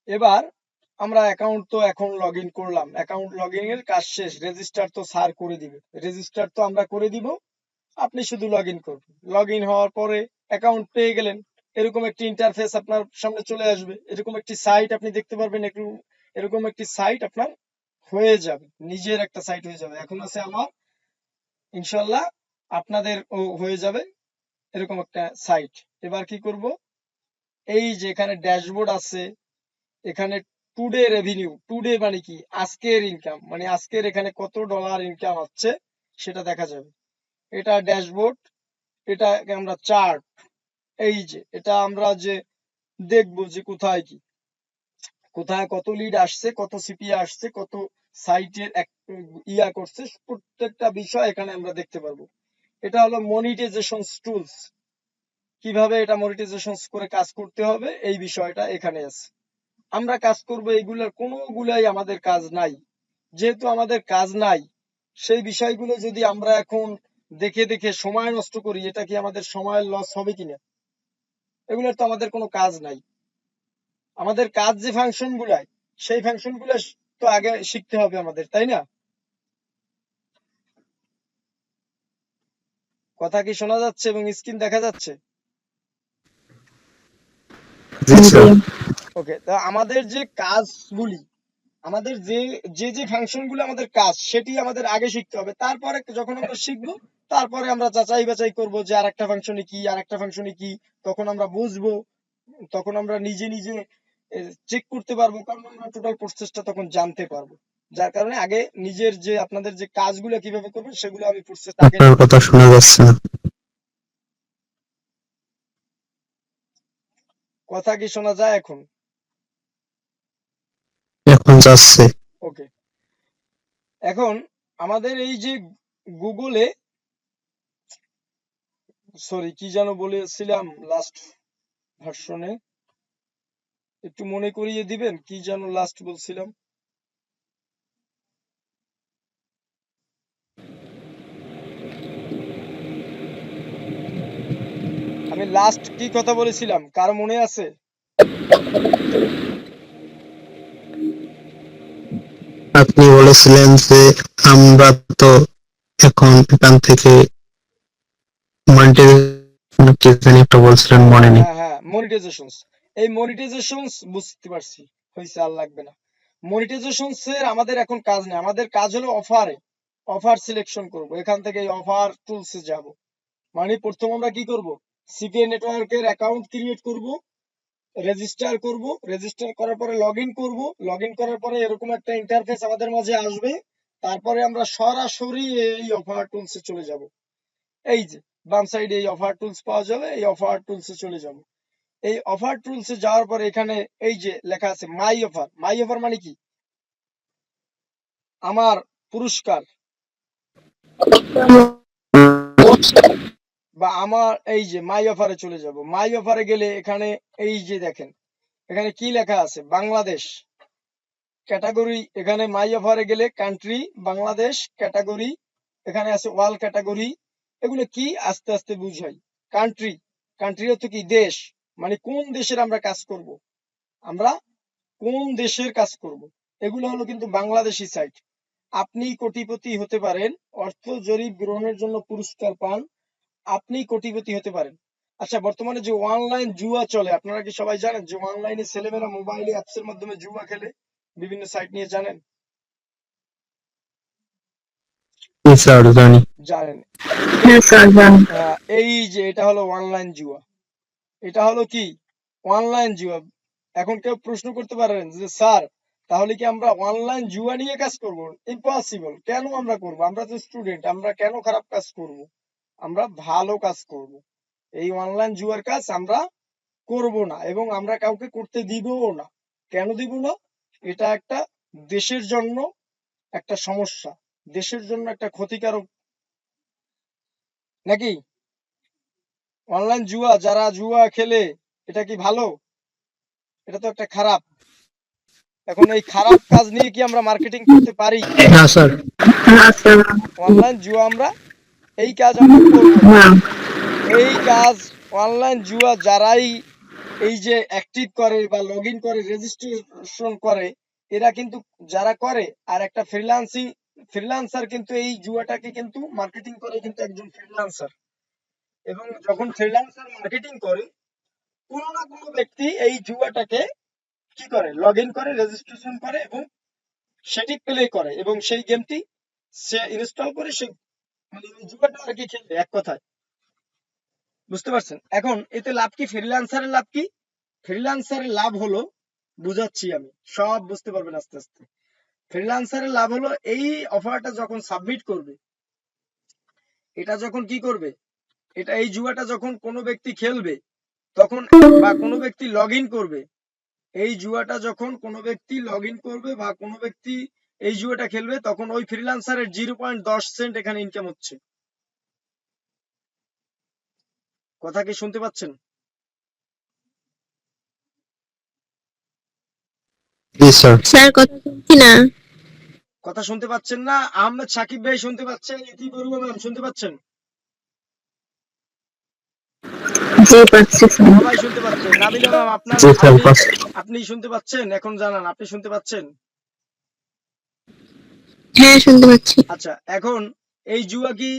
এবার আমরা অ্যাকাউন্ট তো এখন লগ ইন করলাম, অ্যাকাউন্ট লগ ইন এর কাজ শেষ, রেজিস্টার তো স্যার করে দিবে, রেজিস্টার তো আমরা করে দিব, আপনি শুধু লগ ইন করবেন। লগ ইন হওয়ার পরে অ্যাকাউন্ট পেয়ে গেলেন, এরকম একটি ইন্টারফেস আপনার সামনে চলে আসবে, এরকম একটি সাইট আপনি দেখতে পারবেন, একটু এরকম একটি সাইট আপনার হয়ে যাবে, নিজের একটা সাইট হয়ে যাবে। এখন আছে আমার, ইনশাল্লাহ আপনাদের ও হয়ে যাবে এরকম একটা সাইট। এবার কি করব, এই যে এখানে ড্যাশবোর্ড আছে, এখানে টুডে রেভিনিউ, টুডে মানে কি আজকের ইনকাম, মানে আজকের এখানে কত ডলার ইনকাম হচ্ছে সেটা দেখা যাবে। এটা ড্যাশবোর্ড, এটা আমরা চার্ট, এই যে এটা আমরা যে দেখবো যে কোথায় কি, কোথায় কত লিড আসছে, কত সিপিএ আসছে, কত সাইটের ইয়া করছে, প্রত্যেকটা বিষয় এখানে আমরা দেখতে পারবো। এটা হলো মনিটাইজেশন টুলস, কিভাবে এটা মনিটাইজেশন করে কাজ করতে হবে এই বিষয়টা এখানে আছে। আমরা কাজ করব, এইগুলোর কোনোগুলাই আমাদের কাজ নাই। যেহেতু আমাদের কাজ নাই, সেই বিষয়গুলো যদি আমরা এখন দেখে দেখে সময় নষ্ট করি, এটা কি আমাদের সময়ের লস হবে কিনা? এগুলোর তো আমাদের কোনো কাজ নাই। আমাদের কাজ যে ফাংশন গুলাই, সেই ফাংশন গুলো তো আগে শিখতে হবে আমাদের, তাই না? কথা কি শোনা যাচ্ছে এবং স্ক্রিন দেখা যাচ্ছে? জি স্যার। ওকে, তা আমাদের যে কাজগুলি, আমাদের যে যে যে ফাংশন গুলো আমাদের কাজ, সেটি আমাদের আগে শিখতে হবে। তারপরে যখন আমরা শিখবো, তারপরে আমরা যাচাই বাছাই করবো যে আরেকটা ফাংশনে কি, আরেকটা ফাংশনে কি, তখন আমরা বুঝবো, তখন আমরা নিজে নিজে চেক করতে পারবো, কারণ আমরা টোটাল প্রসেসটা তখন জানতে পারবো। যার কারণে আগে নিজের যে আপনাদের যে কাজগুলো কিভাবে করবেন সেগুলো আমি প্রসেস আগে। আপনার কথা শোনা যাচ্ছে না। কথা কি শোনা যায় এখন? এখন যাচ্ছে। ওকে, এখন আমাদের এই যে গুগলে, সরি কি যেন বলেছিলাম লাস্ট ভার্সনে, একটু মনে করিয়ে দিবেন কি যেন লাস্ট বলছিলাম? আমি লাস্ট কি কথা বলেছিলাম, কার মনে আছে? আপনি বলেছিলেন যে আমরা তো এখন এখান থেকে মনিটাইজেশন কি জানি একটা বলছিলেন, মনে হ্যাঁ নেই। হ্যাঁ হ্যাঁ, মনিটাইজেশনস। এই মনিটাইজেশনস বুঝতে পারছি, হয়েছে, আর লাগবে না। মনিটাইজেশনস এর আমাদের এখন কাজ নেই, আমাদের কাজ হলো অফারে, অফার সিলেকশন করব। এখান থেকে এই অফার টুলসে যাব, মানে প্রথম আমরা কি করব, সিপিএ নেটওয়ার্কের অ্যাকাউন্ট ক্রিয়েট করব, রেজিস্টার করব, রেজিস্টার করার পরে লগ ইন করবো, লগ ইন করার পরে এরকম একটা ইন্টারফেস আমাদের মাঝে আসবে। তারপরে আমরা সরাসরি এই অফার টুলসে চলে যাব। এই যে বাম সাইডে এই অফার টুলস পাওয়া যাবে, এই অফার টুলসে চলে যাব। এই অফার টুলসে যাওয়ার পরে এখানে এই যে লেখা আছে মাই অফার। মাই অফার মানে কি, আমার পুরস্কার, বা আমার এই যে মাই অফারে চলে যাব। মাই অফারে গেলে এখানে এই যে দেখেন, এখানে কি লেখা আছে, বাংলাদেশ ক্যাটাগরি। এখানে মাই অফারে গেলে কান্ট্রি বাংলাদেশ ক্যাটাগরি, এখানে আছে ওয়াল ক্যাটাগরি। এগুলো কি আস্তে আস্তে বুঝাই। কান্ট্রি, কান্ট্রি হচ্ছে কি দেশ, মানে কোন দেশের আমরা কাজ করব, আমরা কোন দেশের কাজ করব। এগুলো হলো কিন্তু বাংলাদেশি সাইট। আপনি কোটিপতি হতে পারেন, অর্থ জরিপ গ্রহণের জন্য পুরস্কার পান, আপনি কোটিপতি হতে পারেন। আচ্ছা, বর্তমানে যে অনলাইন জুয়া চলে, আপনারা কি সবাই জানেন যে অনলাইনে ছেলেমেয়েরা মোবাইলে অ্যাপস এর মাধ্যমে জুয়া খেলে? বিভিন্ন সাইট নিয়ে জানেন? জি স্যার, জানি। জানেন। হ্যাঁ স্যার জানি। এই যে এটা হলো অনলাইন জুয়া, এটা হলো কি অনলাইন জুয়া। এখন কেউ প্রশ্ন করতে পারেন যে স্যার, তাহলে কি আমরা অনলাইন জুয়া নিয়ে কাজ করব? ইম্পসিবল। কেন আমরা করব? আমরা তো স্টুডেন্ট, আমরা কেন খারাপ কাজ করব? আমরা ভালো কাজ করব। এই অনলাইন জুয়ার কাজ আমরা করব না এবং আমরা কাউকে করতে দিবও না। কেন দিব না? এটা একটা দেশের জন্য একটা সমস্যা, দেশের জন্য একটা ক্ষতিকারক, নাকি? অনলাইন জুয়া, যারা জুয়া খেলে এটা কি ভালো? এটা তো একটা খারাপ। এখন এই খারাপ কাজ নিয়ে কি আমরা মার্কেটিং করতে পারি? না স্যার। না স্যার। অনলাইন জুয়া আমরা এই কাজ আমরা করব না। না। এই কাজ অনলাইন জুয়া যারাই এই যে অ্যাক্টিভ করে বা লগ ইন করে রেজিস্ট্রেশন করে, এরা কিন্তু যারা করে আর একটা ফ্রিল্যান্সার কিন্তু এই জুয়াটাকে কিন্তু মার্কেটিং করে, কিন্তু একজন ফ্রিল্যান্সার। এবং যখন ফ্রিল্যান্সার মার্কেটিং করে, কোনো না কোনো ব্যক্তি এই জুয়াটাকে কি করে, লগ ইন করে, রেজিস্ট্রেশন করে এবং সেটি প্লে করে এবং সেই গেমটি সে ইনস্টল করে, সে মানে ওই জুয়াটা আর কি খেলবে, এক কথায়। বুঝতে পারছেন? এখন এতে লাভ কি? ফ্রিল্যান্সারের লাভ কি? ফ্রিল্যান্সারের লাভ হলো, বুঝাচ্ছি আমি, সব বুঝতে পারবেন আস্তে আস্তে। ফ্রিল্যান্সারের লাভ হলো, এই অফারটা যখন সাবমিট করবে, এটা যখন কি করবে, এটা এই জুয়াটা যখন কোনো ব্যক্তি খেলবে তখন, বা কোনো ব্যক্তি লগ ইন করবে, এই জুয়াটা যখন কোনো ব্যক্তি লগ ইন করবে বা কোনো ব্যক্তি এই জুয়াটা খেলবে, তখন ওই ফ্রিল্যান্সারের 0.10 সেন্ট এখানে ইনকাম হচ্ছে। কথা কি শুনতে পাচ্ছেন? জি স্যার। স্যার কথা শুনছি না। কথা শুনতে পাচ্ছেন না? আহমেদ সাকিব ভাই শুনতে পাচ্ছেন? ইতি বড়ুয়া ম্যাম শুনতে পাচ্ছেন? জি পাচ্ছি স্যার। সবাই শুনতে পাচ্ছেন? নাবিলা ম্যাম আপনার, জি স্যার। আপনি শুনতে পাচ্ছেন? এখন জানান আপনি শুনতে পাচ্ছেন? হ্যাঁ শুনতে পাচ্ছি। আচ্ছা, এখন এই জুয়া কি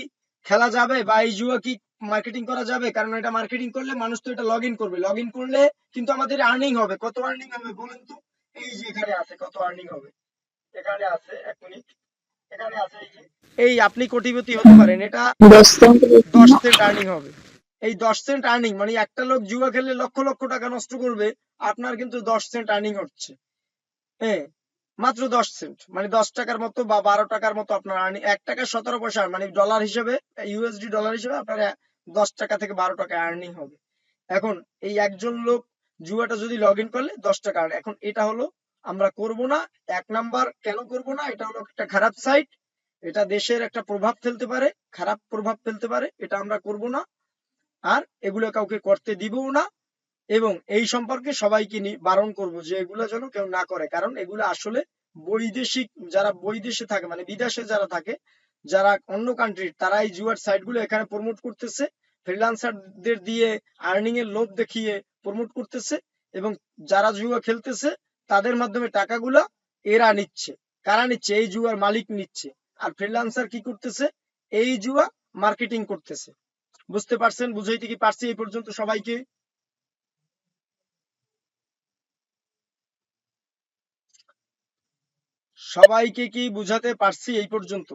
খেলা যাবে বা এই জুয়া কি মার্কেটিং করা যাবে? কারণ এটা মার্কেটিং করলে মানুষ তো এটা লগ ইন করবে, লগ ইন করলে কিন্তু আমাদের আর্নিং হবে। কত আর্নিং হবে বলেন তো? এই যে এখানে আছে কত আর্নিং হবে, এখানে আছে, 1 মিনিট, এখানে আছে, এই যে এই আপনি কোটিপতি হতে পারেন, এটা 10 সেন্ট আর্নিং হবে। এই 10 সেন্ট আর্নিং মানে একটা লোক জুয়া খেলে লক্ষ লক্ষ টাকা নষ্ট করবে, আপনার কিন্তু 10 সেন্ট আর্নিং হচ্ছে। হ্যাঁ, মাত্র 10 সেন্ট মানে 10 টাকার মতো বা 12 টাকার মতো আপনার আর্নিং। 1 টাকা 17 পয়সা মানে ডলার হিসেবে, ইউএসডি ডলার হিসেবে আপনার 10 টাকা থেকে 12 টাকা আর্নিং হবে। এখন এই একজন লোক জুয়াটা যদি লগ ইন করলে 10 টাকা earn। এখন এটা হলো আমরা করব না। 1 নাম্বার কেন করব না? এটা হলো একটা খারাপ সাইট, এটা দেশের একটা প্রভাব ফেলতে পারে, খারাপ প্রভাব ফেলতে পারে, এটা আমরা করব না। আর এগুলো কাউকে করতে দিবও না এবং এই সম্পর্কে সবাইকে বারণ করব যে এগুলো যেন কেউ না করে। কারণ এগুলো আসলে বৈদেশিক, যারা বৈদেশে থাকে মানে বিদেশে যারা থাকে, যারা অন্য কান্ট্রির, তারা এই জুয়ার সাইট গুলো এখানে প্রমোট করতেছে, ফ্রিল্যান্সারদের দিয়ে আর্নিং এর লোভ দেখিয়ে প্রমোট করতেছে এবং যারা জুয়া খেলতেছে তাদের মাধ্যমে টাকাগুলা এরা নিচ্ছে। কারা নিচ্ছে? এই জুয়ার মালিক নিচ্ছে। আর ফ্রিল্যান্সার কি করতেছে? এই জুয়া মার্কেটিং করতেছে। বুঝতে পারছেন? বুঝাইতে কি পারছি এই পর্যন্ত সবাইকে? সবাইকে কি বুঝাতে পারছি এই পর্যন্ত?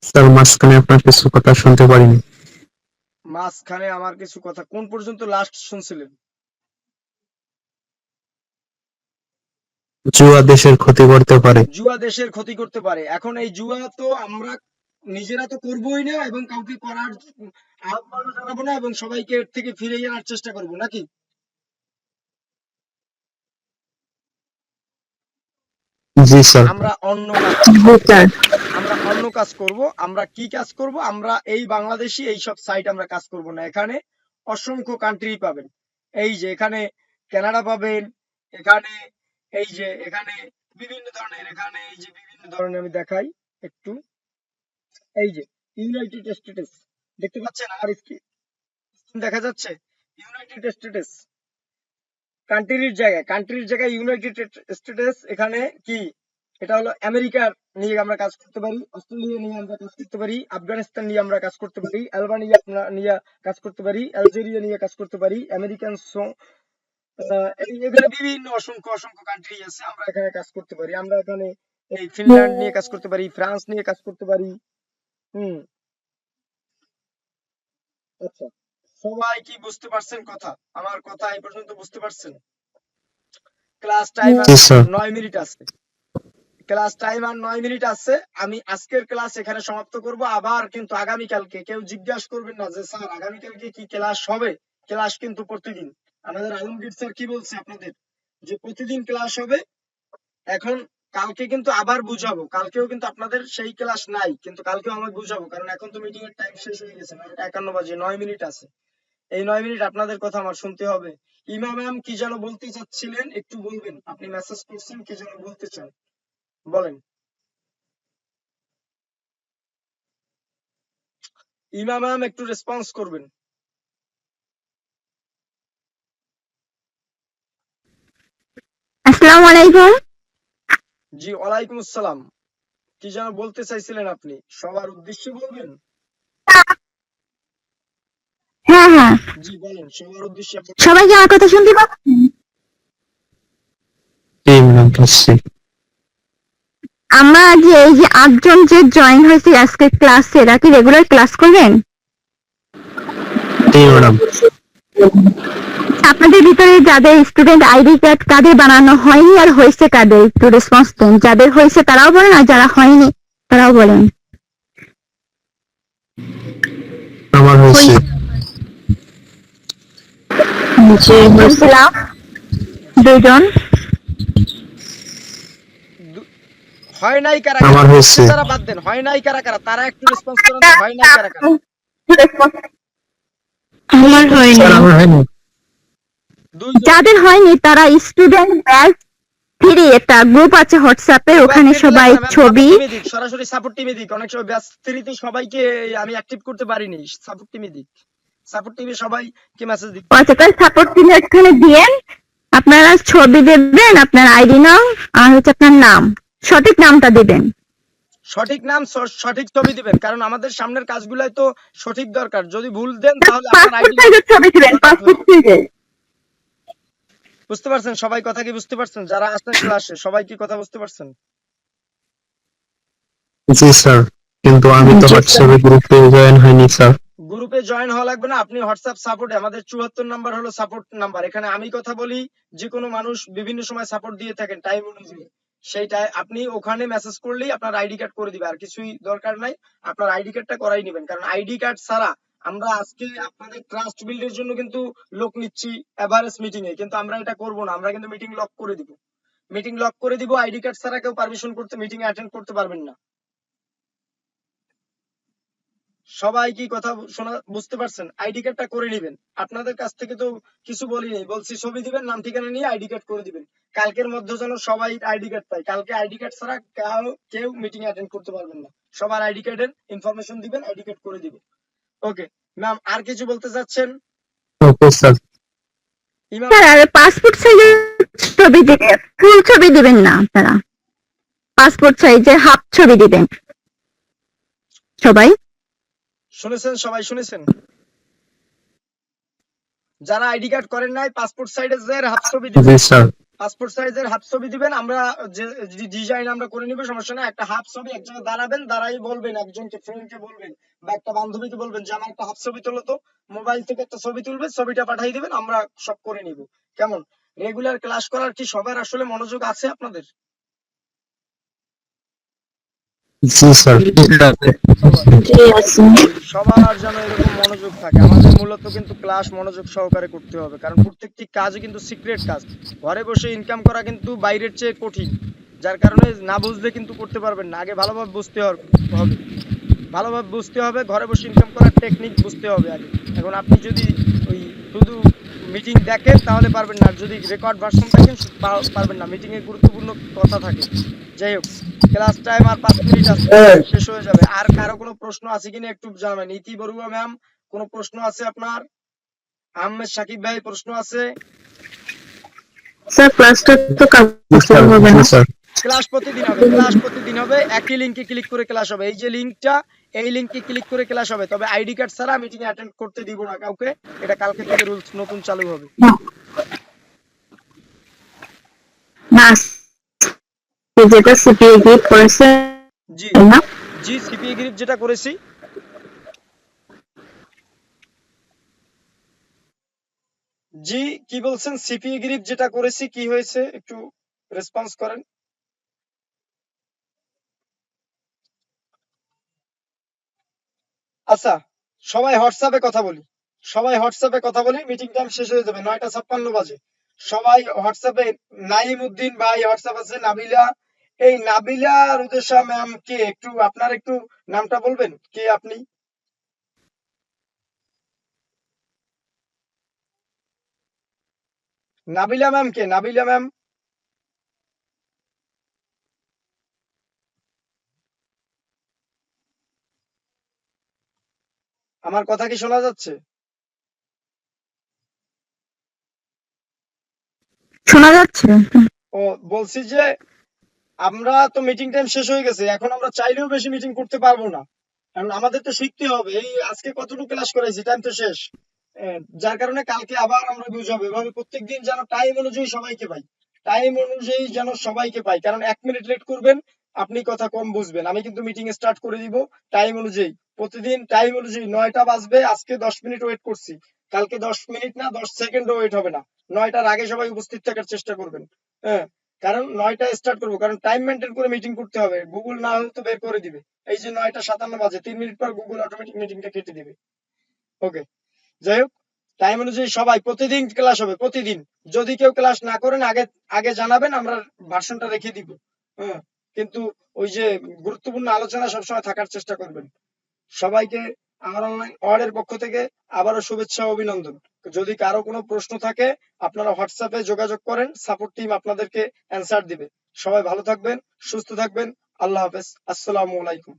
স্যার মাঝখানে আপনার কিছু কথা শুনতে পারিনি। মাঝখানে আমার কিছু কথা কোন পর্যন্ত লাস্ট শুনছিলেন? জুয়া দেশের ক্ষতি করতে পারে। জুয়া দেশের ক্ষতি করতে পারে। এখন এই জুয়া তো আমরা নিজেরা তো করবোই না এবং কাউকে করার আহ্বান জানাবো না এবং সবাইকে এর থেকে ফিরিয়ে আনার চেষ্টা করব, নাকি? জি স্যার। আমরা অন্য কাজ জি স্যার। আমরা অন্য কাজ করব। আমরা কি কাজ করব? আমরা এই বাংলাদেশি এইসব সাইট আমরা কাজ করব না। এখানে অসংখ্য কান্ট্রি পাবেন। এই যে এখানে কানাডা পাবেন, এখানে এই যে এখানে বিভিন্ন ধরনের, এখানে এই যে বিভিন্ন ধরনের আমি দেখাই একটু, এই যে ইউনাইটেড স্টেটস দেখতে পাচ্ছেন আমার স্ক্রিন দেখা যাচ্ছে? ইউনাইটেড স্টেটস কান্ট্রির জায়গায় ইউনাইটেড স্টেটস, এখানে কি এটা হলো আমেরিকার নিয়ে আমরা কাজ করতে পারি, অস্ট্রেলিয়া নিয়ে আমরা কাজ করতে পারি, আফগানিস্তান নিয়ে আমরা কাজ করতে পারি, আলবানিয়া নিয়ে কাজ করতে পারি, আলজেরিয়া নিয়ে কাজ করতে পারি, আমেরিকান এখানে বিভিন্ন অসংখ্য অসংখ্য কান্ট্রি আছে, আমরা এখানে কাজ করতে পারি। আমরা এখানে এই ফিনল্যান্ড নিয়ে কাজ করতে পারি, ফ্রান্স নিয়ে কাজ করতে পারি। হুম। আচ্ছা, সবাই কি বুঝতে পারছেন কথা? আমার কথা এই পর্যন্ত বুঝতে পারছেন? ক্লাস টাইম আর জি স্যার। 9 মিনিট আছে। ক্লাস টাইম আর 9 মিনিট আছে। আমি আজকের ক্লাস এখানে সমাপ্ত করব। আবার কিন্তু আগামীকালকে কেউ জিজ্ঞাসা করবেন না যে স্যার আগামীকালকে কি ক্লাস হবে। ক্লাস কিন্তু প্রতিদিন। আমাদের আলমগীর স্যার কি বলছে আপনাদের যে প্রতিদিন ক্লাস হবে। এখন কালকে কিন্তু আবার বুঝাবো। কালকেও কিন্তু আপনাদের সেই ক্লাস নাই, কিন্তু কালকেও আমাকে বুঝাবো, কারণ এখন তো মিটিং এর টাইম শেষ হয়ে গেছে। 9:51 বাজে, 9 মিনিট আছে। এই 9 মিনিট আপনাদের কথা আমার শুনতে হবে। ইমা ম্যাম কি যেন বলতে চাচ্ছিলেন, একটু বলবেন। আপনি মেসেজ করছেন, কি যেন বলতে চান, বলেন। ইমা ম্যাম একটু রেসপন্স করবেন। আসসালামু আলাইকুম। জি, ওয়ালাইকুম আসসালাম। কি যেন বলতে চাইছিলেন আপনি, সবার উদ্দেশ্যে বলবেন। হ্যাঁ হ্যাঁ, জি বলেন, সবার উদ্দেশ্যে আপনি। সবাই কি আমার কথা শুনতে পাচ্ছেন? জি ম্যাডাম পাচ্ছি। আমরা যে এই যে 8 জন যে জয়েন হয়েছে আজকে ক্লাসে, এরা কি রেগুলার ক্লাস করবেন? জি ম্যাডাম। আপনাদের ভিতরে যাদের স্টুডেন্ট আইডি কার্ড কাদের বানানো হয়নি আর হয়েছে কাদের, একটু রেসপন্স দেন। যাদের হয়েছে তারাও বলেন, আর যারা হয়নি তারাও বলেন। আমার হয়েছে। জি হয়েছিলাম 2 জন। হয় নাই কারা আমার কারা, হয়েছে। যারা বাদ দেন, হয় নাই কারা কারা, তারা একটু রেসপন্স করেন তো, হয় নাই কারা কারা। আমার হয়নি। স্যার আমার হয়নি। দুইজন। যাদের হয়নি তারা স্টুডেন্ট ব্যাচ 3 একটা গ্রুপ আছে হোয়াটসঅ্যাপে, ওখানে সবাই ছবি। সরাসরি সাপোর্ট টিমে দিক। অনেক সময় ব্যাচ 3 তে সবাইকে আমি অ্যাক্টিভ করতে পারিনি, সাপোর্ট টিমে দিক। সাপোর্ট টিমে সবাইকে মেসেজ দিক। হোয়াটসঅ্যাপে সাপোর্ট টিমে এখানে দিয়েন। আপনারা ছবি দেবেন, আপনার আইডি নাম আর হচ্ছে আপনার নাম, সঠিক নামটা দিবেন। সঠিক নাম, সঠিক ছবি দিবেন, কারণ আমাদের সামনের কাজগুলাই তো সঠিক দরকার। যদি ভুল দেন তাহলে আপনার পাসপোর্ট আইডি। সাইজের ছবি দিবেন, পাসপোর্ট সাইজের। বুঝতে পারছেন সবাই, কথা কি বুঝতে পারছেন? যারা আসছেন ক্লাসে সবাই কি কথা বুঝতে পারছেন? জি স্যার, কিন্তু আমি তো হোয়াটসঅ্যাপে গ্রুপে জয়েন হয়নি স্যার। গ্রুপে জয়েন হওয়া লাগবে না। আপনি হোয়াটসঅ্যাপ সাপোর্টে, আমাদের 74 নাম্বার হলো সাপোর্ট নাম্বার। এখানে আমি কথা বলি, যে কোনো মানুষ বিভিন্ন সময় সাপোর্ট দিয়ে থাকেন টাইম অনুযায়ী। সেইটাই আপনি ওখানে মেসেজ করলেই আপনার আইডি কার্ড করে দিবে, আর কিছুই দরকার নাই। আপনার আইডি কার্ডটা করাই নেবেন, কারণ আইডি কার্ড ছাড়া আমরা আজকে আপনাদের ট্রাস্ট বিল্ডের জন্য কিন্তু লোক নিচ্ছি এভারেজ মিটিং এ, কিন্তু আমরা এটা করব না। আমরা কিন্তু মিটিং লক করে দিব। মিটিং লক করে দিব। আইডি কার্ড ছাড়া কেউ পারমিশন করতে, মিটিং এ অ্যাটেন্ড করতে পারবেন না। সবাই কি কথা শোনা বুঝতে পারছেন? আইডি কার্ডটা করে নেবেন। আপনাদের কাছ থেকে তো কিছু বলিনি, বলছি ছবি দিবেন, নাম ঠিকানা নিয়ে আইডি কার্ড করে দিবেন। কালকের মধ্যে যেন সবাই আইডি কার্ড পায়। কালকে আইডি কার্ড ছাড়া কেউ মিটিং অ্যাটেন্ড করতে পারবেন না। সবার আইডি কার্ডের ইনফরমেশন দিবেন, আইডি কার্ড করে দিবেন। ওকে ম্যাম, আর কিছু বলতে চাচ্ছেন? Okay sir. ইমাম স্যার আর পাসপোর্ট সাইজের ছবি দিবেন, ফুল ছবি দিবেন না আপনারা। পাসপোর্ট সাইজের হাফ ছবি দিবেন সবাই। শুনেছেন? সবাই শুনেছেন? যারা আইডি কার্ড করেন নাই, পাসপোর্ট সাইজের হাফ ছবি জি দিবেন। স্যার। পাসপোর্ট সাইজের হাফ ছবি দিবেন। আমরা যে ডিজাইন আমরা করে নিব, সমস্যা নাই। একটা হাফ ছবি এক জায়গায় দাঁড়াবেন, দাঁড়াই বলবেন একজনকে, ফ্রেন্ডকে বলবেন বা একটা বান্ধবীকে বলবেন যে আমার একটা হাফ ছবি তোলো তো। মোবাইল থেকে একটা ছবি তুলবে, ছবিটা পাঠিয়ে দিবেন, আমরা সব করে নিব। কেমন? রেগুলার ক্লাস করার কি সবার আসলে মনোযোগ আছে আপনাদের? জি স্যার। সবার যেন এরকম মনোযোগ থাকে। আমাদের মূলত কিন্তু ক্লাস মনোযোগ সহকারে করতে হবে, কারণ প্রত্যেকটি কাজই কিন্তু সিক্রেট কাজ। ঘরে বসে ইনকাম করা কিন্তু বাইরের চেয়ে কঠিন, যার কারণে না বুঝলে কিন্তু করতে পারবেন না। আগে ভালোভাবে বুঝতে হবে, ভালোভাবে বুঝতে হবে। ঘরে বসে ইনকাম করার টেকনিক বুঝতে হবে আগে। এখন আপনি যদি ওই শুধু মিটিং দেখেন তাহলে পারবেন না, আর যদি রেকর্ড ভার্সন দেখেন পারবেন না। মিটিং এ গুরুত্বপূর্ণ কথা থাকে। যাই হোক, ক্লাস টাইম আর 5 মিনিট আছে, শেষ হয়ে যাবে। আর কারো কোনো প্রশ্ন আছে কিনা একটু জানাবেন। ইতি বড়ুয়া ম্যাম, কোনো প্রশ্ন আছে আপনার? আহমেদ সাকিব ভাই, প্রশ্ন আছে? স্যার ক্লাসটা তো কালকে হবে না। স্যার। ক্লাস প্রতিদিন হবে, ক্লাস প্রতিদিন হবে। একই লিংকে ক্লিক করে ক্লাস হবে। এই যে লিংকটা, এই লিংকে ক্লিক করে ক্লাস হবে। তবে আইডি কার্ড ছাড়া মিটিং এ অ্যাটেন্ড করতে দিব না কাউকে। এটা কালকে থেকে রুলস নতুন চালু হবে। না, যেটা সিপিএ গ্রিপ করেছে জি না, জি, সিপিএ গ্রিপ যেটা করেছি। জি, কি বলছেন? সিপিএ গ্রিপ যেটা করেছি কি হয়েছে একটু রেসপন্স করেন। আচ্ছা, সবাই হোয়াটসঅ্যাপে কথা বলি, মিটিং টাইম শেষ হয়ে যাবে, 9:56 বাজে। সবাই হোয়াটসঅ্যাপে, নাইম উদ্দিন ভাই হোয়াটসঅ্যাপ আছে, নাবিলা, এই নাবিলা রুদেশা ম্যাম কে, একটু আপনার একটু নামটা বলবেন, কে আপনি? নাবিলা ম্যাম কে? নাবিলা ম্যাম, আমার কথা কি শোনা যাচ্ছে? শোনা যাচ্ছে? ও, বলছি যে আমরা তো মিটিং টাইম শেষ হয়ে গেছে, এখন আমরা চাইলেও বেশি মিটিং করতে পারবো না, কারণ আমাদের তো শিখতে হবে। এই আজকে কতটুকু ক্লাস করাইছি, টাইম তো শেষ। যার কারণে কালকে আবার আমরা বুঝাবো, এভাবে প্রত্যেকদিন যেন টাইম অনুযায়ী সবাইকে পাই, কারণ 1 মিনিট লেট করবেন, আপনি কথা কম বুঝবেন, আমি কিন্তু মিটিং স্টার্ট করে দিব টাইম অনুযায়ী। প্রতিদিন টাইম অনুযায়ী 9টা বাজবে, আজকে 10 মিনিট ওয়েট করছি, কালকে 10 মিনিট না, 10 সেকেন্ডও ওয়েট হবে না, 9টার আগে সবাই উপস্থিত থাকার চেষ্টা করবেন। হ্যাঁ, কারণ 9টায় স্টার্ট করবো, কারণ টাইম মেনটেন করে মিটিং করতে হবে, গুগল না হলে তো বের করে দিবে। এই যে 9:57 বাজে, 3 মিনিট পর গুগল অটোমেটিক মিটিংটা কেটে দিবে। ওকে, যাই হোক, টাইম অনুযায়ী সবাই প্রতিদিন ক্লাস হবে, প্রতিদিন। যদি কেউ ক্লাস না করেন, আগে আগে জানাবেন, আমরা ভার্সনটা রেখে দিব। হ্যাঁ, কিন্তু ওই যে গুরুত্বপূর্ণ আলোচনা সবসময় থাকার চেষ্টা করবেন। সবাইকে আমার অনলাইন ওয়ার্ডের পক্ষ থেকে আবারও শুভেচ্ছা ও অভিনন্দন। যদি কারো কোনো প্রশ্ন থাকে, আপনারা হোয়াটসঅ্যাপে যোগাযোগ করেন, সাপোর্ট টিম আপনাদেরকে অ্যান্সার দিবে। সবাই ভালো থাকবেন, সুস্থ থাকবেন। আল্লাহ হাফেজ, আসসালামু আলাইকুম।